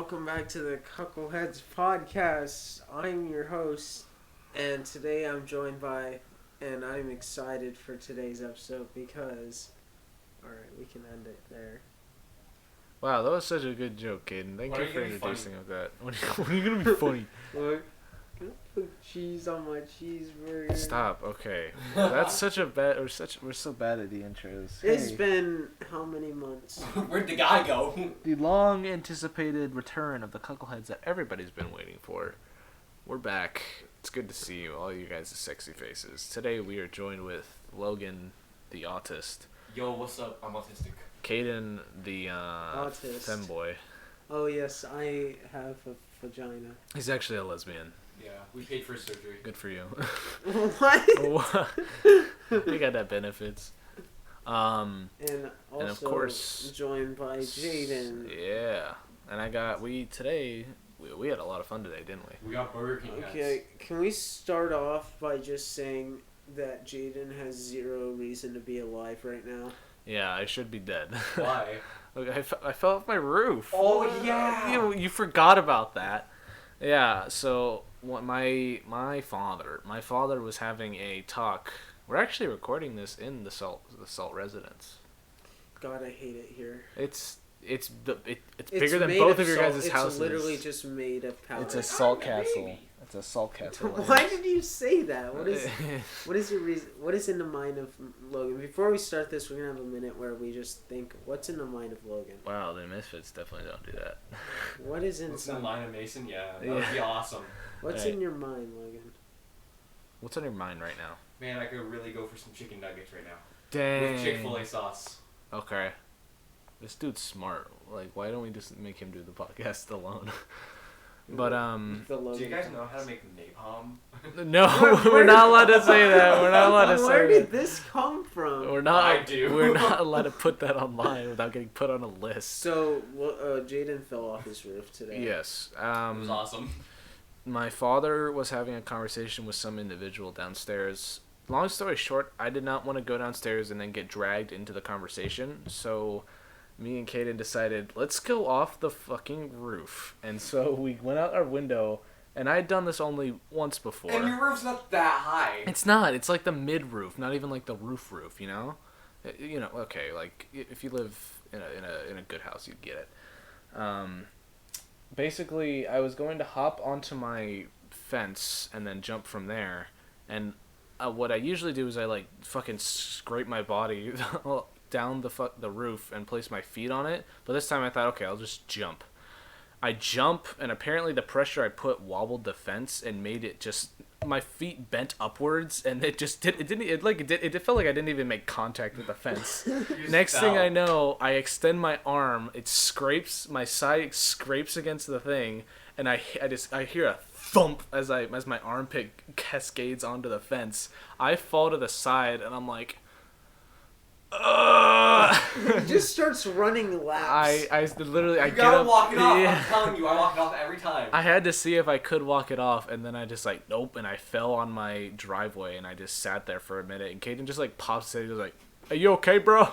welcome back to the Cucks Podcast. I'm your host, and today I'm joined by, and I'm excited for today's episode because, alright, we can end it there. Wow, that was such a good joke, Caden. Thank you for introducing of that. When are you gonna be funny? Look, can I put cheese on my cheeseburger? Stop. Okay, that's such a bad. We're so bad at the intros. It's been how many months? Where'd the guy go? The long anticipated return of the Cuckleheads that everybody's been waiting for. We're back. It's good to see you, all you guys' sexy faces. Today we are joined with Logan, the autist. Yo, what's up? I'm autistic. Caden, the Autist. femboy. Oh yes, I have a vagina. He's actually a lesbian. Yeah, we paid for surgery. Good for you. What? We got that benefits. And also and of course, joined by Jaden. Yeah, and we had a lot of fun today, didn't we? We got Burger King. Okay, can we start off by just saying that Jaden has zero reason to be alive right now? Yeah, I should be dead. Why? Look, I fell off my roof. Oh yeah. You forgot about that. Yeah. So my father was having a talk. We're actually recording this in the Salt residence. God, I hate it here. It's bigger than both of your guys' houses. It's literally just made of powder. It's a salt castle. It's a salt castle. Why did you say that? What is your reason? What is in the mind of Logan? Before we start this, we're gonna have a minute where we just think, what's in the mind of Logan? Wow, the Misfits definitely don't do that. What is in? What's in the mind of Mason? Yeah, that would be awesome. What's in your mind, Logan? What's on your mind right now? Man, I could really go for some chicken nuggets right now. Dang. With Chick-fil-A sauce. Okay. This dude's smart. Like, why don't we just make him do the podcast alone? But Do you guys know how to make napalm? No, we're not allowed to say that. We're not allowed to say that. Where did this come from? We're not. I do. We're not allowed to put that online without getting put on a list. So, Jaden fell off his roof today. Yes. It was awesome. My father was having a conversation with some individual downstairs. Long story short, I did not want to go downstairs and then get dragged into the conversation. So, me and Kaden decided, let's go off the fucking roof. And so we went out our window, and I had done this only once before. And your roof's not that high. It's not. It's like the mid-roof, not even like the roof, you know? You know, okay, like, if you live in a good house, you'd get it. Basically, I was going to hop onto my fence and then jump from there. And what I usually do is I, like, fucking scrape my body down the roof and place my feet on it. But this time I thought, okay, I'll just jump. I jump, and apparently the pressure I put wobbled the fence and made it just, my feet bent upwards, and it just it felt like I didn't even make contact with the fence. Next thing I know, I extend my arm, my side scrapes against the thing, and I hear a thump as my armpit cascades onto the fence. I fall to the side, and I'm like, He just starts running laps. You gotta walk it off. Yeah. I'm telling you, I walk it off every time. I had to see if I could walk it off, and then I just like, nope, and I fell on my driveway, and I just sat there for a minute, and Caden just like pops in, he was like, "Are you okay, bro?"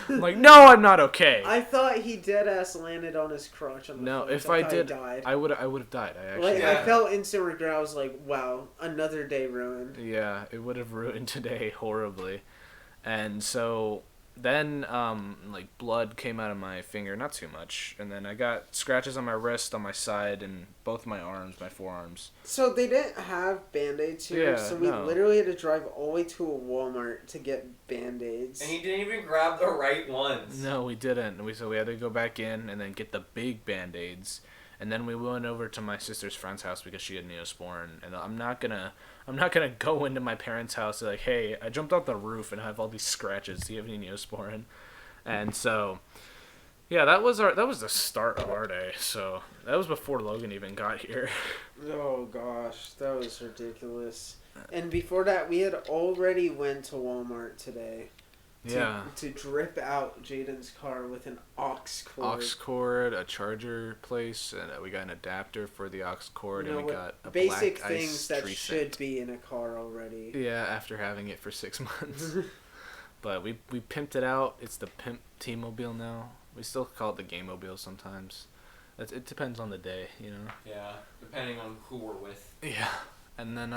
I'm like, "No, I'm not okay." I thought he dead ass landed on his crotch on the No, fence. if I did, died. I would have died. I actually, I felt instant regret. I was like, wow, another day ruined. Yeah, it would have ruined today horribly. And so then like blood came out of my finger, not too much, and then I got scratches on my wrist, on my side, and both my forearms. So they didn't have Band-Aids here, so we literally had to drive all the way to a Walmart to get Band-Aids. And you didn't even grab the right ones. No, we didn't. So we had to go back in and then get the big Band-Aids. And then we went over to my sister's friend's house because she had Neosporin. And I'm not gonna go into my parents' house and like, hey, I jumped off the roof and I have all these scratches. Do you have any Neosporin? And so, yeah, that was the start of our day. So that was before Logan even got here. Oh gosh, that was ridiculous. And before that, we had already went to Walmart today. To drip out Jaden's car with an aux cord. A charger place, and we got an adapter for the aux cord, and we got a basic black things ice that tree should scent. be in a car already. Yeah, after having it for 6 months. But we pimped it out. It's the Pimp T-Mobile now. We still call it the Game-Mobile sometimes. It depends on the day, you know. Yeah, depending on who we're with. Yeah, and then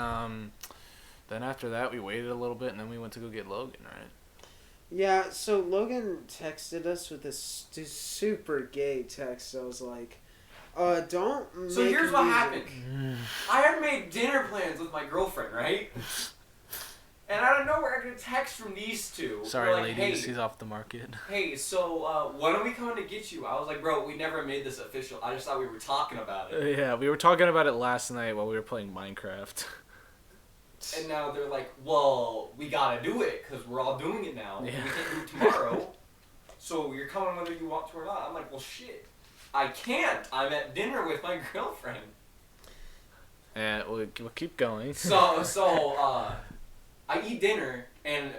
after that we waited a little bit, and then we went to go get Logan, right? Yeah, so Logan texted us with this super gay text. I was like, don't make So here's what music. happened. I had made dinner plans with my girlfriend, right? And out of nowhere, I get a text from these two. Sorry, like, ladies, hey, he's off the market. Hey, so when are we coming to get you? I was like, bro, we never made this official. I just thought we were talking about it. Yeah, we were talking about it last night while we were playing Minecraft. And now they're like, well, we gotta do it because we're all doing it now. Yeah. We can't do it tomorrow. So you're coming whether you want to or not. I'm like, well, shit. I can't. I'm at dinner with my girlfriend. And we'll keep going. So I eat dinner, and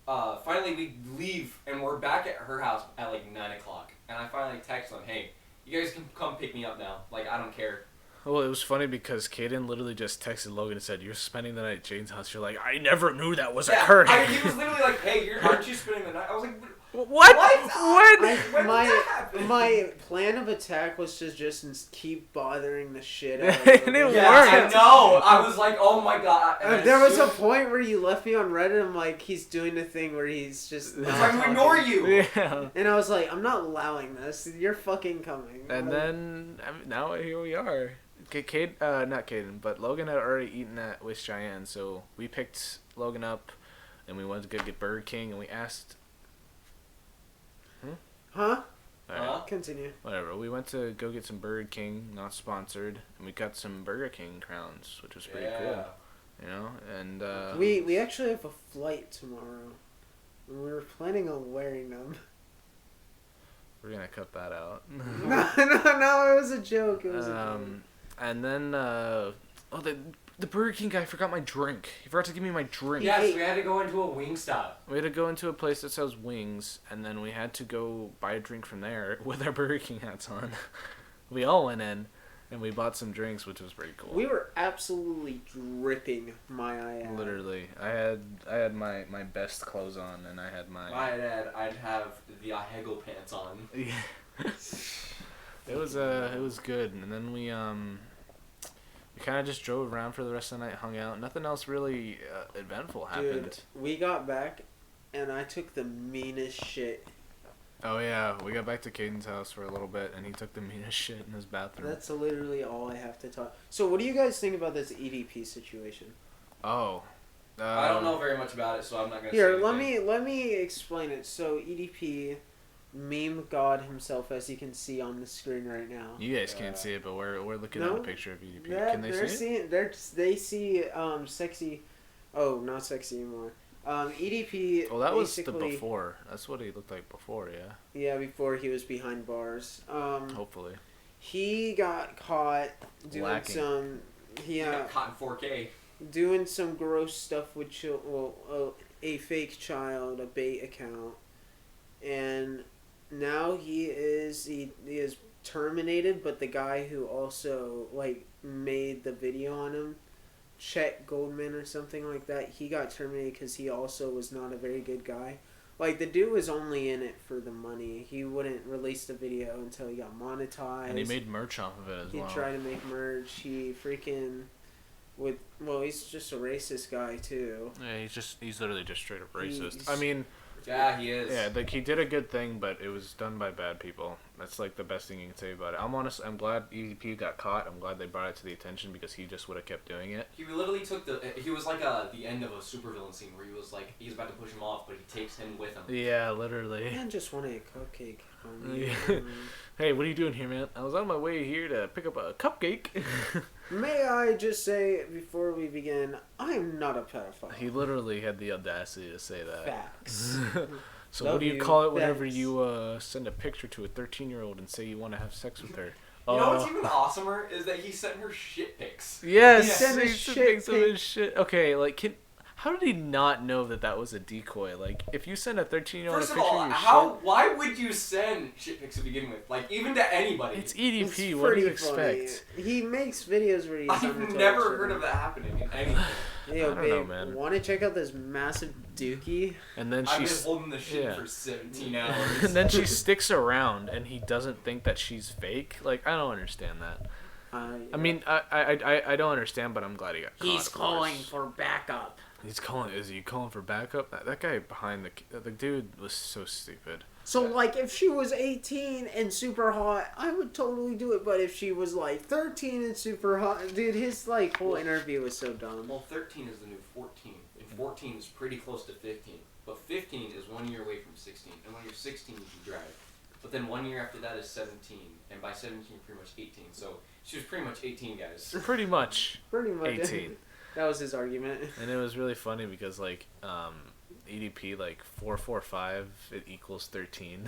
finally we leave, and we're back at her house at like 9 o'clock. And I finally text them, hey, you guys can come pick me up now. Like, I don't care. Well, it was funny because Kaden literally just texted Logan and said, "You're spending the night at Jane's house." You're like, "I never knew that was occurring." He was literally like, hey, aren't you spending the night? I was like, What? When did that happen? My plan of attack was to just keep bothering the shit out of It him. didn't Yeah, work. I know. I was like, oh my god. There was a point where you left me on Reddit. I'm like, he's doing the thing where he's just. It's like, we ignore you. Yeah. And I was like, I'm not allowing this. You're fucking coming. And then now here we are. Not Caden, but Logan had already eaten with Cheyenne, so we picked Logan up, and we went to go get Burger King, and we asked. Huh? Alright. Continue. Whatever. We went to go get some Burger King, not sponsored, and we got some Burger King crowns, which was pretty cool. You know, and we actually have a flight tomorrow. And we were planning on wearing them. we're gonna cut that out. No, it was a joke. It was a joke. And then the Burger King guy forgot my drink. He forgot to give me my drink. Yes, we had to go into a Wingstop. We had to go into a place that sells wings, and then we had to go buy a drink from there with our Burger King hats on. We all went in, and we bought some drinks, which was pretty cool. We were absolutely dripping my eye out. Literally, I had my best clothes on, and I had my. I'd have the Hegel pants on. Yeah. It was good, and then we kind of just drove around for the rest of the night, hung out. Nothing else really eventful happened. Dude, we got back, and I took the meanest shit. Oh yeah, we got back to Caden's house for a little bit, and he took the meanest shit in his bathroom. That's literally all I have to talk. So, what do you guys think about this EDP situation? Oh. I don't know very much about it, so I'm not gonna. Here, say anything. let me explain it. So, EDP, meme god himself, as you can see on the screen right now. You guys can't see it, but we're looking at a picture of EDP. Can they see it? They see sexy. Oh, not sexy anymore. EDP. Well, that was the before. That's what he looked like before, yeah. Yeah, before he was behind bars. Hopefully. He got caught doing Lacking. some. He got caught in 4K. Doing some gross stuff with a fake child, a bait account, and now he is terminated. But the guy who also made the video on him, Chet Goldman or something like that, he got terminated because he also was not a very good guy. Like, the dude was only in it for the money. He wouldn't release the video until he got monetized. And he made merch off of it as well. He tried to make merch. He freaking he's just a racist guy too. Yeah, he's literally just straight up racist. I mean, yeah, he is. Yeah, he did a good thing, but it was done by bad people. That's the best thing you can say about it. I'm glad EDP got caught. I'm glad they brought it to the attention because he just would have kept doing it. He literally took he was like the end of a supervillain scene where he was like, he's about to push him off, but he takes him with him. Yeah, literally. Man just wanted a cupcake. Hey, what are you doing here, man? I was on my way here to pick up a cupcake. May I just say, before we begin, I am not a pedophile. He literally had the audacity to say that. Facts. So what do you call it whenever you send a picture to a 13-year-old and say you want to have sex with her? You know what's even awesomer is that he sent her shit pics. Yes, he sent his shit. Okay, How did he not know that was a decoy? Like, if you send a 13-year-old First a of picture all, of your shit... why would you send shit pics to begin with? Like, even to anybody. It's EDP, It's what do you funny. expect? He makes videos where he's I've never heard of that happening in anything. Yo, I don't babe, know, man. want to check out this massive dookie? And then I've she's... been holding the shit for 17 hours. And then she sticks around, and he doesn't think that she's fake. Like, I don't understand that. Yeah. I mean, I don't understand, but I'm glad he got caught. He's calling for backup. Is he calling for backup? That guy behind the dude was so stupid. So, like, if she was 18 and super hot, I would totally do it. But if she was, like, 13 and super hot... Dude, his, like, whole interview was so dumb. Well, 13 is the new 14. And 14 is pretty close to 15. But 15 is 1 year away from 16. And when you're 16, you can drive. But then 1 year after that is 17. And by 17, you're pretty much 18. So, she was pretty much 18, guys. Pretty much. 18. That was his argument. And it was really funny because, like, EDP, like, 445, it equals 13.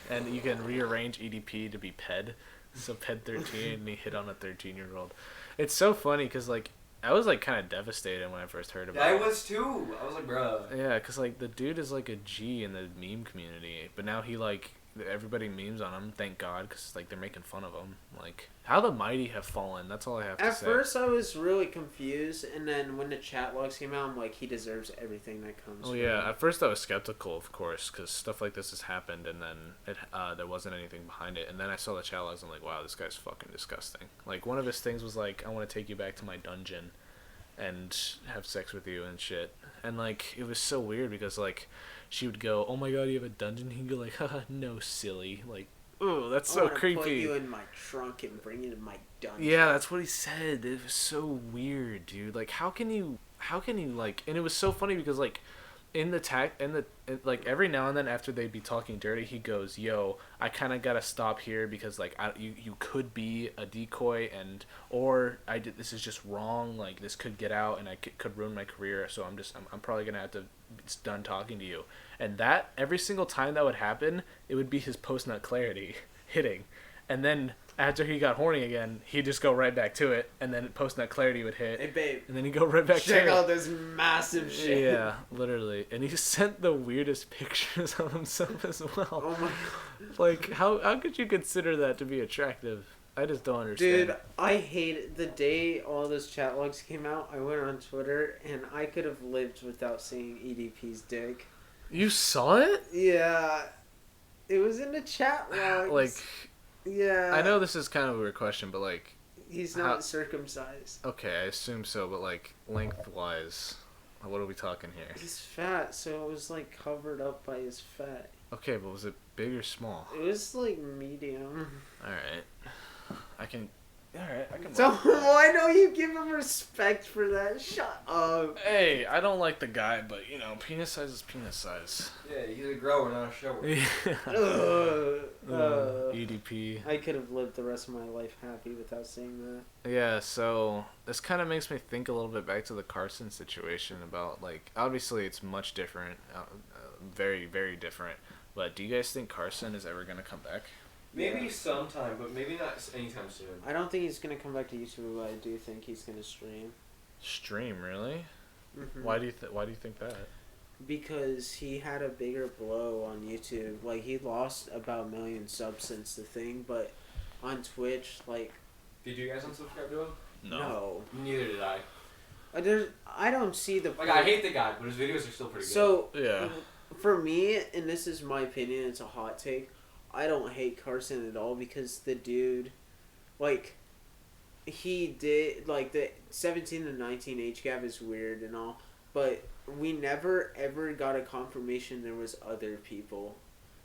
And you can rearrange EDP to be PED. So PED 13, and he hit on a 13-year-old. It's so funny because, like, I was, like, kind of devastated when I first heard about it. I was too. I was like, bruh. Yeah, because, like, the dude is, like, a G in the meme community. But now he, like, everybody memes on him, thank God, because, like, they're making fun of him. Like, how the mighty have fallen, that's all I have to say. At first, I was really confused, and then when the chat logs came out, I'm like, he deserves everything that comes Oh, from yeah, him. at first I was skeptical, of course, because stuff like this has happened, and then there wasn't anything behind it. And then I saw the chat logs, and I'm like, wow, this guy's fucking disgusting. Like, one of his things was, like, I want to take you back to my dungeon and have sex with you and shit. And, like, it was so weird because, like, she would go, oh my God, you have a dungeon? He'd go like, haha, no, silly. Like, oh, that's so creepy. I put you in my trunk and bring you to my dungeon. Yeah, that's what he said. It was so weird, dude. Like, how can you, like, and it was so funny because, like, like, every now and then after they'd be talking dirty, he goes, yo, I kind of got to stop here because, like, you could be a decoy or this is just wrong. Like, this could get out and I could ruin my career. So I'm probably going to have to, it's done talking to you. And that, every single time that would happen, it would be his post-nut clarity hitting. And then after he got horny again, he'd just go right back to it, and then post-nut clarity would hit. Hey, babe. And then he'd go right back to it. Check out this massive shit. Yeah, literally. And he sent the weirdest pictures of himself as well. Oh my God. Like, how could you consider that to be attractive? I just don't understand. Dude, I hate it. The day all those chat logs came out, I went on Twitter, and I could have lived without seeing EDP's dick. You saw it? Yeah. It was in the chat logs. Like... Yeah. I know this is kind of a weird question, but, like... He's not circumcised. Okay, I assume so, but, like, lengthwise, what are we talking here? He's fat, so it was, like, covered up by his fat. Okay, but was it big or small? It was, like, medium. Alright. I can... Alright, I can... So, why don't you give him respect for that? Shut up. Hey, I don't like the guy, but, you know, penis size is penis size. Yeah, he's a grower, not a shower. EDP. I could have lived the rest of my life happy without seeing that. Yeah, so this kind of makes me think a little bit back to the Carson situation about, like, obviously it's much different, very, very different, but do you guys think Carson is ever going to come back? Maybe sometime, but maybe not anytime soon. I don't think he's going to come back to YouTube, but I do think he's going to stream. Stream, really? Mm-hmm. Why do you think that? Because he had a bigger blow on YouTube. Like, he lost about 1 million subs since the thing, but on Twitch, like... Did you guys unsubscribe to him? No. Neither did I. I don't see the... Like, I hate the guy, but his videos are still pretty good. So, yeah. For me, and this is my opinion, it's a hot take, I don't hate Carson at all because the dude, like, he did, like, the 17 to 19 age gap is weird and all, but we never ever got a confirmation there was other people.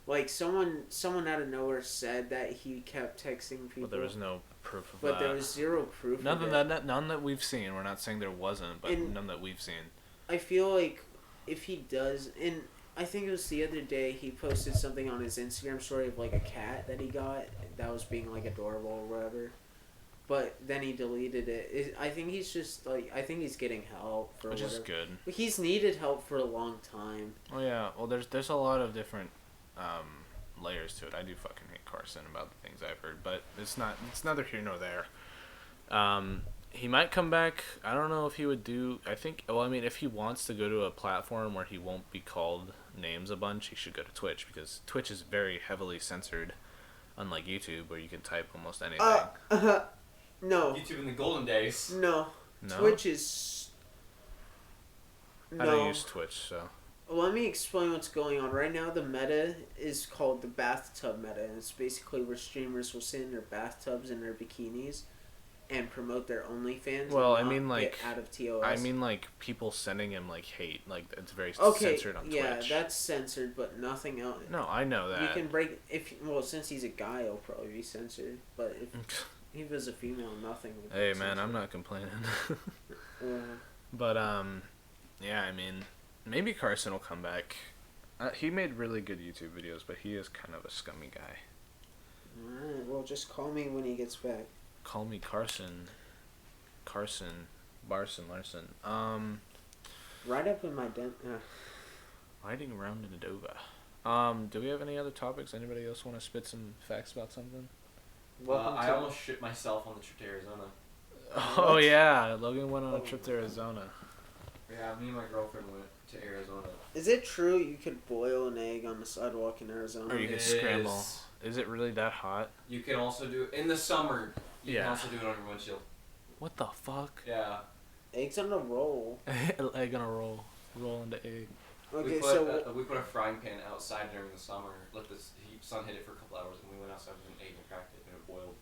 Like, someone out of nowhere said that he kept texting people. But there was no proof of but that. there was zero proof none of that. None that we've seen. We're not saying there wasn't, but none that we've seen. I feel like if he does, and I think it was the other day he posted something on his Instagram story of, like, a cat that he got that was being, like, adorable or whatever. But then he deleted it. I think he's just, like, I think he's getting help for whatever. Which is good. But he's needed help for a long time. Oh yeah, well there's a lot of different layers to it. I do fucking hate Carson about the things I've heard, but it's neither here nor there. He might come back. I don't know if he would do... I think... Well, I mean, if he wants to go to a platform where he won't be called names a bunch, he should go to Twitch, because Twitch is very heavily censored, unlike YouTube, where you can type almost anything. No. YouTube in the golden days. No. Twitch is... I don't use Twitch, so... Let me explain what's going on. Right now, the meta is called the bathtub meta, and it's basically where streamers will sit in their bathtubs and their bikinis and promote their OnlyFans. Well, I mean, like, get out of TOS. I mean, like, people sending him, like, hate. Like, it's very censored on Twitch. Yeah, that's censored, but nothing else. No, I know that. You can break... since he's a guy, it'll probably be censored. But if he was a female, nothing would be censored. Man, I'm not complaining. But, yeah, I mean, maybe Carson will come back. He made really good YouTube videos, but he is kind of a scummy guy. Alright, well, just call me when he gets back. Call me Carson. Larson. Right up in my dent. Riding around in a Dova. Do we have any other topics? Anybody else want to spit some facts about something? I almost shit myself on the trip to Arizona. Oh, yeah. Logan went on a trip to Arizona. Yeah, me and my girlfriend went to Arizona. Is it true you could boil an egg on the sidewalk in Arizona? Or you could scramble. Is it really that hot? You can also do it in the summer. You can also do it on your windshield. What the fuck? Yeah. Eggs on a roll. Egg on a roll. Roll into egg. Okay, we put a frying pan outside during the summer, let the sun hit it for a couple hours, and we went outside with an egg and cracked it, and it boiled.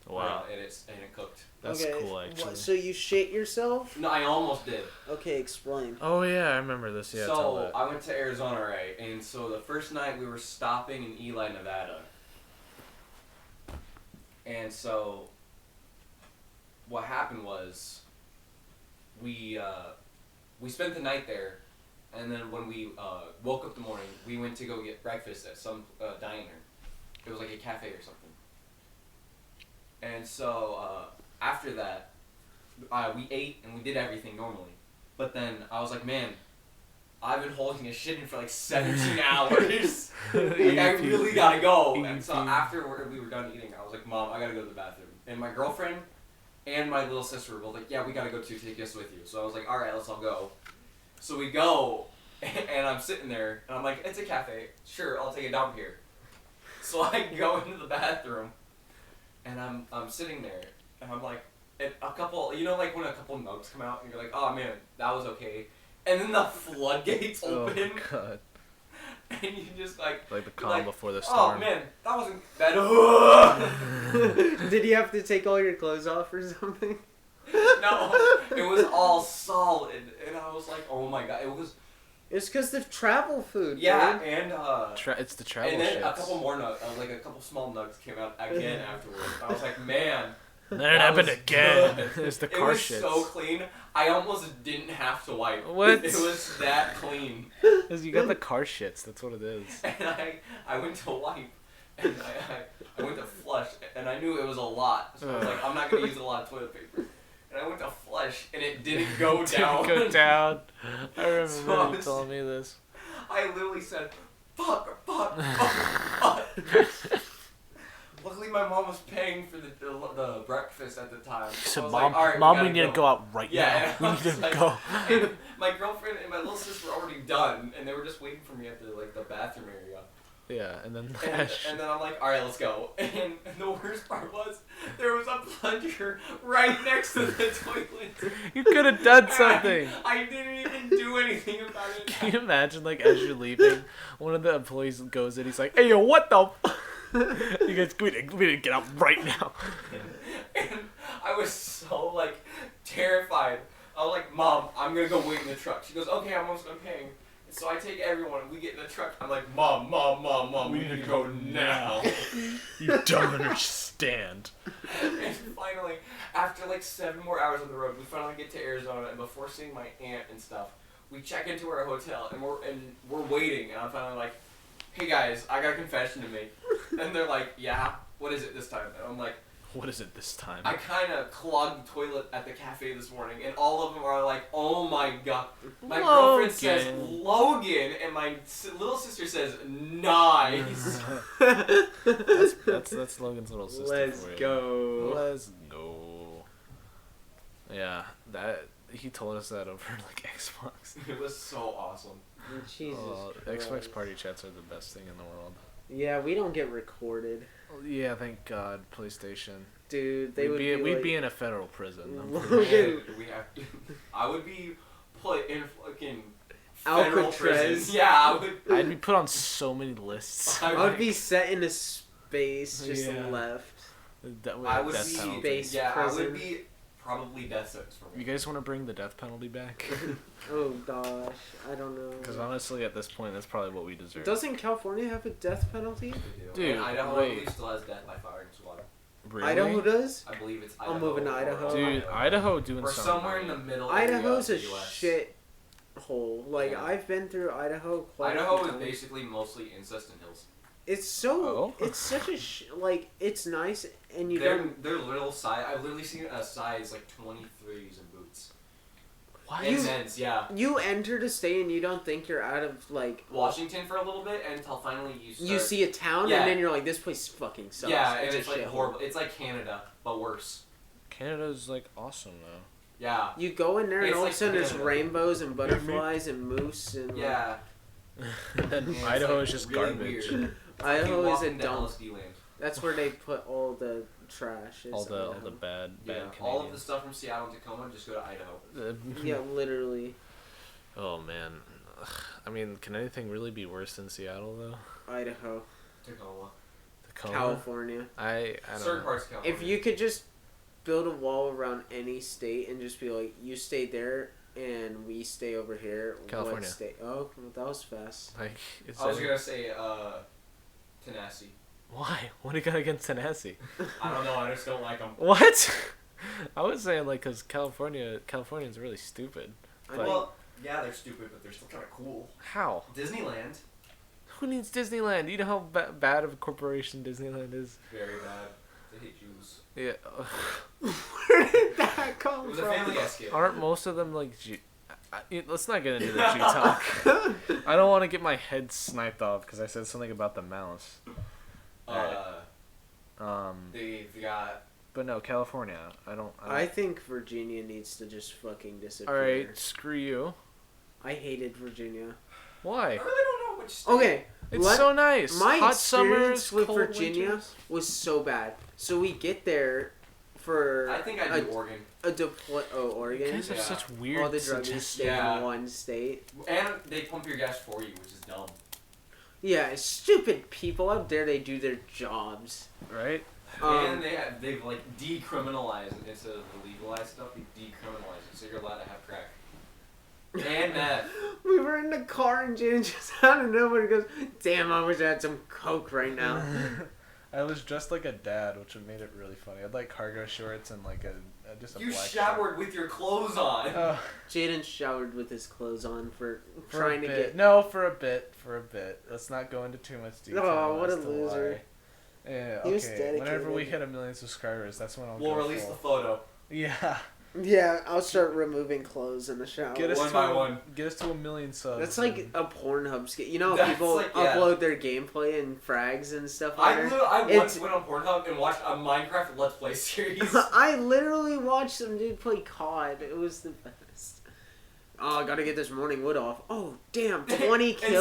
Wow. And it cooked. That's cool, actually. So you shit yourself? No, I almost did. Okay, explain. Oh, yeah, I remember this. Yeah, tell So, it. I went to Arizona, right? And so the first night we were stopping in Ely, Nevada. And so what happened was we spent the night there, and then when we woke up the morning, we went to go get breakfast at some diner. It was like a cafe or something. And so after that, we ate and we did everything normally. But then I was like, man, I've been holding a shit in for like 17 hours. Like, I really gotta go. And so after we were done eating, I was like, Mom, I gotta go to the bathroom. And my girlfriend and my little sister were both like, yeah, we gotta go too, take us with you. So I was like, alright, let's all go. So we go, and I'm sitting there, and I'm like, it's a cafe. Sure, I'll take it down here. So I go into the bathroom, and I'm sitting there, and I'm like, a couple, you know, like when a couple nugs come out, and you're like, oh man, that was okay. And then the floodgates open. Oh, God. And you just like the calm before the oh storm. man, that wasn't that. Did you have to take all your clothes off or something? No, it was all solid, and I was like, oh my god, it was. It's because the travel food. Yeah, dude. and it's the travel. And then shits. a couple more nugs, like a couple small nugs came out again afterwards. I was like, man. That happened again. It's the car shits. It was so clean. I almost didn't have to wipe. What? It was that clean. Because you got the car shits. That's what it is. And I went to wipe, and I went to flush, and I knew it was a lot. So I was like, I'm not going to use a lot of toilet paper. And I went to flush, and it didn't go down. Didn't go down. I remember you told me this. I literally said, fuck. Luckily, my mom was paying for the breakfast at the time. So, I was Mom, like, all right, Mom, we need to go out right now. We need to go. And my girlfriend and my little sister were already done, and they were just waiting for me at the bathroom area. Yeah, and then and then I'm like, all right, let's go. And the worst part was there was a plunger right next to the toilet. You could have done something. I didn't even do anything about it. Can you imagine, like, as you're leaving, one of the employees goes in, he's like, hey, yo, what the you guys, we need to get out right now. And I was so, like, terrified. I was like, Mom, I'm going to go wait in the truck. She goes, okay, I'm almost done paying. And so I take everyone, we get in the truck. I'm like, Mom, we need to go now. You don't understand. And finally, after like 7 more hours on the road, we finally get to Arizona. And before seeing my aunt and stuff, we check into our hotel, and we're waiting. And I'm finally like, hey guys, I got a confession to make. And they're like, yeah, what is it this time? And I'm like, what is it this time? I kind of clogged the toilet at the cafe this morning, and all of them are like, oh my god. My girlfriend says Logan, and my little sister says nice. that's Logan's little sister. Let's go. Let's go. Yeah, he told us that over like Xbox. It was so awesome. Jesus Xbox party chats are the best thing in the world. Yeah, we don't get recorded. Yeah, thank God, PlayStation. Dude, we'd be in a federal prison. I would be put in fucking Alcatraz. Prison. Yeah, I'd be put on so many lists. I would be set into space, just left. I would be space prison. I would be probably death sentence for me. You guys want to bring the death penalty back? Oh gosh, I don't know. Because honestly, at this point, that's probably what we deserve. Doesn't California have a death penalty? Dude, and Idaho still has death by firing squad. Really? Idaho does? I believe it's Idaho. I'm moving to Idaho. Dude, Idaho doing We're something. somewhere in the middle. Idaho's of a the US. shit hole. Like I've been through Idaho quite. Idaho is basically mostly incest and hills. It's so. It's such a it's nice and They're little size. I've literally seen a size like 23s in boots. What? In men's, yeah. You enter to stay and you don't think you're out of like Washington for a little bit until finally you see a town and then you're like, this place fucking sucks. Yeah, and it's like horrible. It's like Canada, but worse. Canada's like awesome though. Yeah. You go in there and all of a sudden there's Canada. rainbows and butterflies and moose and yeah. And Idaho is just really garbage. Weird. Idaho is a dump. LSD land. That's where they put all the trash. All the bad Canadians. All of the stuff from Seattle and Tacoma, just go to Idaho. Yeah, literally. Oh man, I mean, can anything really be worse than Seattle though? Idaho. Tacoma. California. I don't Certain know. parts of California. If you could just build a wall around any state and just be like, you stay there and we stay over here. California. What state? Oh, that was fast. Like, I was gonna say Tennessee. Why? What do you got against Tennessee? I don't know. I just don't like them. What? I was saying like, cause Californians are really stupid. Well, yeah, they're stupid, but they're still kind of cool. How? Disneyland. Who needs Disneyland? You know how bad of a corporation Disneyland is. Very bad. They hate Jews. Yeah. Where did that come It was a from? Family Guy skit. Aren't most of them like let's not get into the Jew talk. I don't want to get my head sniped off because I said something about the mouse. They've got. But no, California. I think Virginia needs to just fucking disappear. All right, screw you. I hated Virginia. Why? I really don't know which state. Okay. It's so nice. My Hot experience summers with cold Virginia winters. was so bad. So we get there for I think I'd do Oregon. Oregon. You guys have Yeah. such weird All the druggies statistics. stay in one state. And they pump your gas for you, which is dumb. Yeah, stupid people. How dare they do their jobs? Right? And they've like decriminalized it instead of the legalized stuff. They decriminalized it, so you're allowed to have crack. And meth. We were in the car and Jaden just out of nowhere goes, "Damn, I wish I had some coke right now." I was dressed like a dad, which made it really funny. I had like cargo shorts and like just a You black showered shirt. with your clothes on. Jaden showered with his clothes on for For trying a to bit. get. No, for a bit. Let's not go into too much detail. Oh, what a as to loser. why. Yeah, He was okay. Whenever we dedicated. hit 1 million subscribers, that's when I'll We'll go release full. the photo. Yeah. Yeah, I'll start removing clothes in the shower. Get us One to by one. Get us to 1 million subs. That's like a Pornhub skit. You know, That's people like, yeah. upload their gameplay and frags and stuff I like that. I It's- once went on Pornhub and watched a Minecraft Let's Play series. I literally watched some dude play COD. It was the best. Oh, I gotta get this morning wood off. Oh, damn, 20 kills? And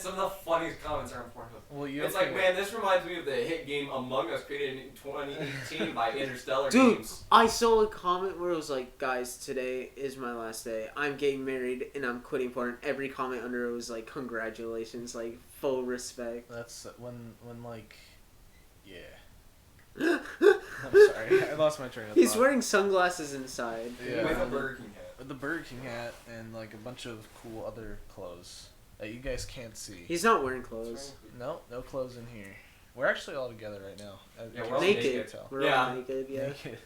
some of the funniest comments are on Pornhub. Well, It's like, man, this reminds me of the hit game Among Us created in 2018 by Interstellar Dude, Games. I saw a comment where it was like, guys, today is my last day. I'm getting married and I'm quitting porn. Every comment under it was like, congratulations, like, full respect. That's when like, yeah. I'm sorry, I lost my train of thought. He's wearing sunglasses inside. Yeah. With a Burger King hat. The Burger King hat and like a bunch of cool other clothes that you guys can't see. He's not wearing clothes. No clothes in here. We're actually all together right now. Yeah, You we're all can see, naked. you can tell. We're Yeah. all naked, yeah. Naked.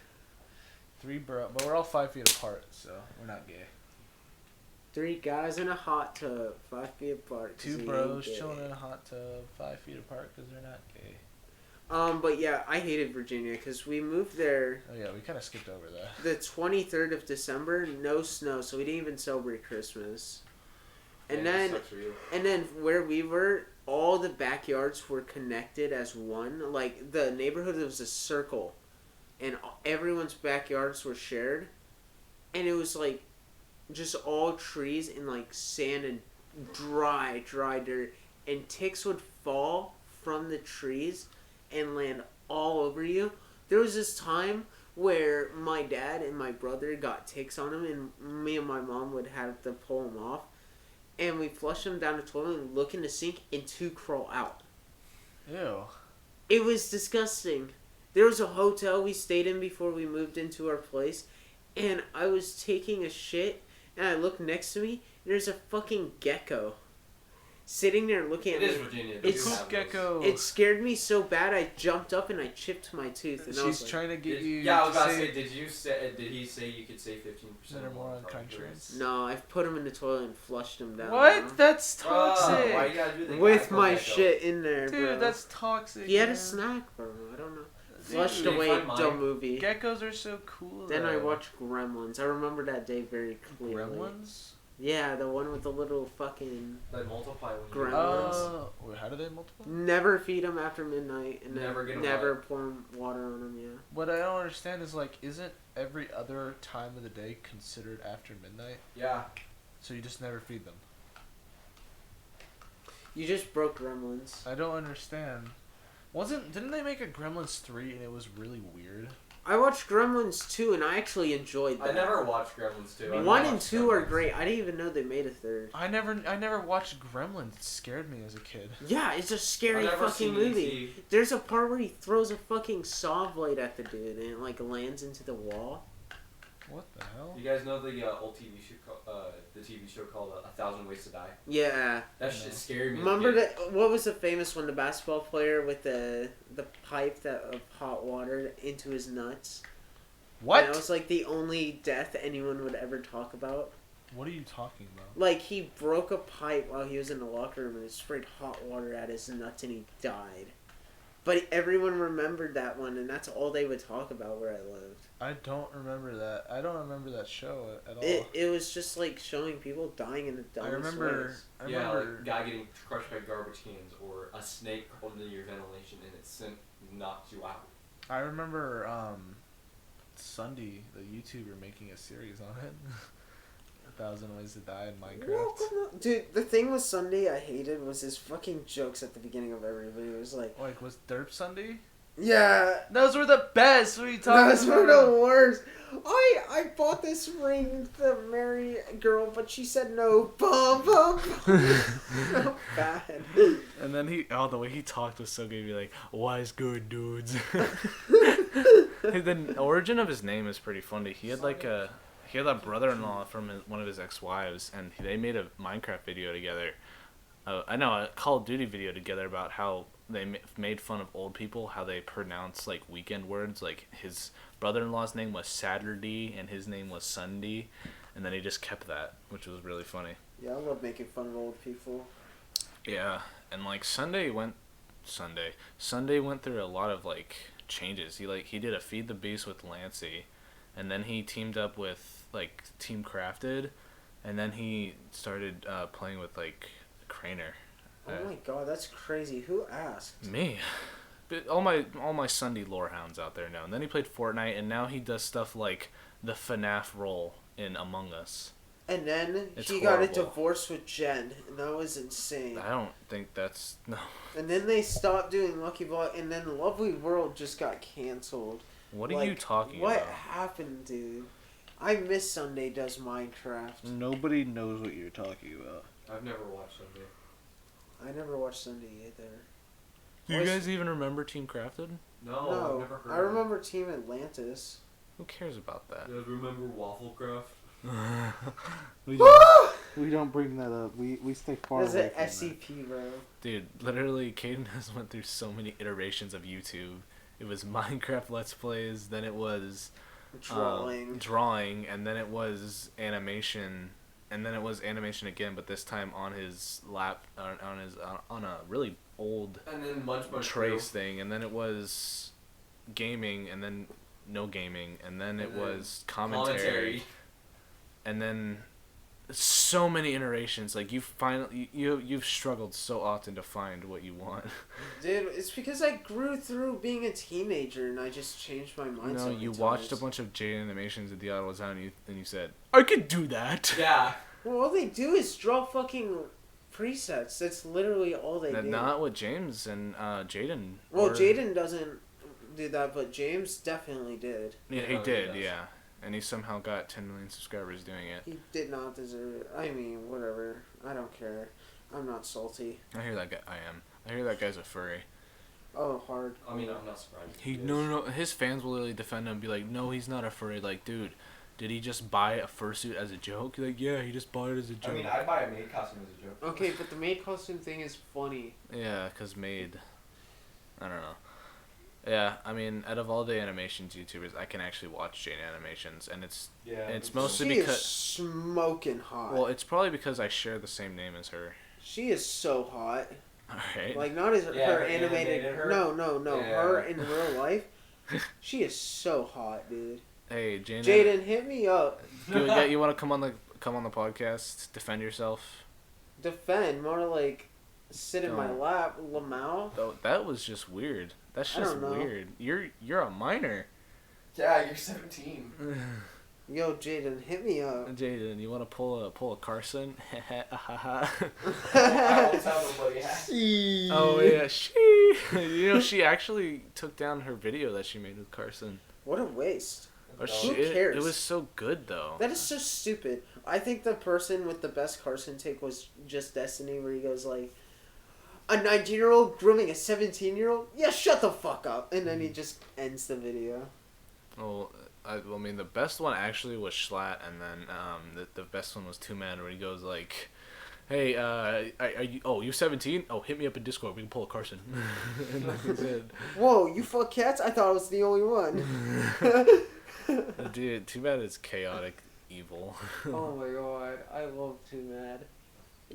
But we're all 5 feet apart, so we're not gay. 3 guys in a hot tub, 5 feet apart. 'cause 2 he bros ain't gay. chilling in a hot tub, 5 feet apart because they're not gay. But yeah, I hated Virginia because we moved there Oh yeah, we kind of skipped over that. the 23rd of December, no snow, so we didn't even celebrate Christmas. And Yeah, then that sucks for you. and then where we were, all the backyards were connected as one. Like the neighborhood was a circle, and everyone's backyards were shared. and it was like just all trees and like sand and dry dirt, and ticks would fall from the trees and land all over you. There was this time where my dad and my brother got ticks on him, and me and my mom would have to pull him off, and we flush them down the toilet and look in the sink, and 2 crawl out. Ew. It was disgusting. There was a hotel we stayed in before we moved into our place, and I was taking a shit, and I looked next to me, and there's a fucking gecko sitting there looking at me. It is Virginia. It's poop gecko. It scared me so bad I jumped up and I chipped my tooth. And She's trying to get you. Yeah, I was about to say. Did he say you could save 15% or more on car insurance? No, I've put him in the toilet and flushed him down. What? That's toxic. Why you gotta do that? With my shit in there, dude, bro. that's toxic. He had a snack, bro. I don't know. Flushed Dude, away dumb movie. Geckos are so cool. Then I though. watched Gremlins. I remember that day very clearly. Gremlins? Yeah, the one with the little fucking... They multiply when you Gremlins. Wait, how do they multiply? Never feed them after midnight. And Never get 'em never wet. pour water on them, yeah. What I don't understand is, like, isn't every other time of the day considered after midnight? Yeah. So you just never feed them? You just broke Gremlins. I don't understand. Didn't they make a Gremlins 3 and it was really weird? I watched Gremlins 2 and I actually enjoyed that. I never watched Gremlins 2. 1 and 2 are great. I didn't even know they made a third. I never watched Gremlins. It scared me as a kid. Yeah, it's a scary fucking movie. There's a part where he throws a fucking saw blade at the dude and it like lands into the wall. What the hell? You guys know the old TV show called 1,000 Ways to Die? Yeah. That shit scared me. Remember that? What was the famous one? The basketball player with the pipe of hot water into his nuts. What? And that was like the only death anyone would ever talk about. What are you talking about? Like he broke a pipe while he was in the locker room and it sprayed hot water at his nuts and he died. But everyone remembered that one, and that's all they would talk about where I lived. I don't remember that. I don't remember that show at all. It was just like showing people dying in the dumbest I remember. ways. Yeah, like a guy getting crushed by garbage cans, or a snake crawled into your ventilation and it knocked you out. I remember Sunday, the YouTuber, making a series on it. 1,000 Ways to Die in Minecraft. Dude, the thing with Sunday I hated was his fucking jokes at the beginning of every video. It was like, was Derp Sunday? Yeah. Those were the best. What are you talking about? Those were the worst. I bought this ring to marry a girl, but she said no. Bum, bum, bum. So bad. And then the way he talked was so good. He'd be like, wise good dudes. The origin of his name is pretty funny. He had a brother-in-law from one of his ex-wives, and they made a Minecraft video together. A Call of Duty video together about how they made fun of old people, how they pronounce like weekend words. Like his brother-in-law's name was Saturday, and his name was Sunday, and then he just kept that, which was really funny. Yeah, I love making fun of old people. Yeah, and like Sunday went through a lot of like changes. He did a Feed the Beast with Lancey, and then he teamed up with like Team Crafted, and then he started playing with like Craner. Oh my god, that's crazy. Who asked? Me. But all my Sunday lore hounds out there know. And then he played Fortnite, and now he does stuff like the FNAF role in Among Us. And then It's he horrible. got a divorce with Jen, and that was insane. I don't think that's... No. And then they stopped doing Lucky Block, and then Lovely World just got canceled. What are you talking what about? What happened, dude? I miss Sunday Does Minecraft. Nobody knows what you're talking about. I've never watched Sunday. I never watched Sunday either. Do you guys even remember Team Crafted? No, I've never heard I remember Team Atlantis. Who cares about that? You guys remember Wafflecraft? We don't bring that up. We stay far There's away an from that. SCP, bro. Dude, literally, Caden has went through so many iterations of YouTube. It was Minecraft Let's Plays, then it was drawing, and then it was animation, and then it was animation again, but this time on his on a really old And then Munch trace thing, and then it was gaming, and then no gaming, and then it was commentary. And then so many iterations. Like you've struggled so often to find what you want. Dude, it's because I grew through being a teenager and I just changed my mind. No, so many you times. watched a bunch of J animations at the Ottawa Town and you said, I could do that. Yeah. Well, all they do is draw fucking presets. That's literally all they do. Not with James and Jaden. Well, Jaden doesn't do that, but James definitely did. Yeah, he did, yeah. And he somehow got 10 million subscribers doing it. He did not deserve it. I mean, whatever. I don't care. I'm not salty. I hear that guy. I am. I hear that guy's a furry. Oh, hard. I mean, I'm not surprised. No. His fans will literally defend him and be like, no, he's not a furry. Like, dude, did he just buy a fursuit as a joke? Like, yeah, he just bought it as a joke. I mean, I'd buy a maid costume as a joke. Okay, but the maid costume thing is funny. Yeah, because maid. I don't know. Yeah, I mean, out of all the animations YouTubers, I can actually watch Jane animations, and it's mostly she because is smoking hot. Well, it's probably because I share the same name as her. She is so hot. All right. Like not as her animated. Her? No. Yeah. Her in real life, she is so hot, dude. Hey, Jane. Jaden, hit me up. You want to come on the podcast, defend yourself? Defend, more like sit in my Don't. lap, Lamau. That was just weird. That's I just don't know. weird. You're a minor. Yeah, you're 17. Yo, Jaden, hit me up. Jaden, you want to pull a Carson? I won't tell nobody. Oh yeah, she actually took down her video that she made with Carson. What a waste. Or Who cares? It was so good though. That is so stupid. I think the person with the best Carson take was just Destiny, where he goes like, a 19-year-old grooming a 17-year-old? Yeah, shut the fuck up. And then he just ends the video. Well, I mean, the best one actually was Schlatt, and then the best one was Two Man, where he goes like, "Hey, you're 17? Oh, hit me up in Discord. We can pull a Carson." And like he said, Whoa, you fuck cats? I thought I was the only one. dude, Too Bad is chaotic evil. Oh my god, I love Too Mad.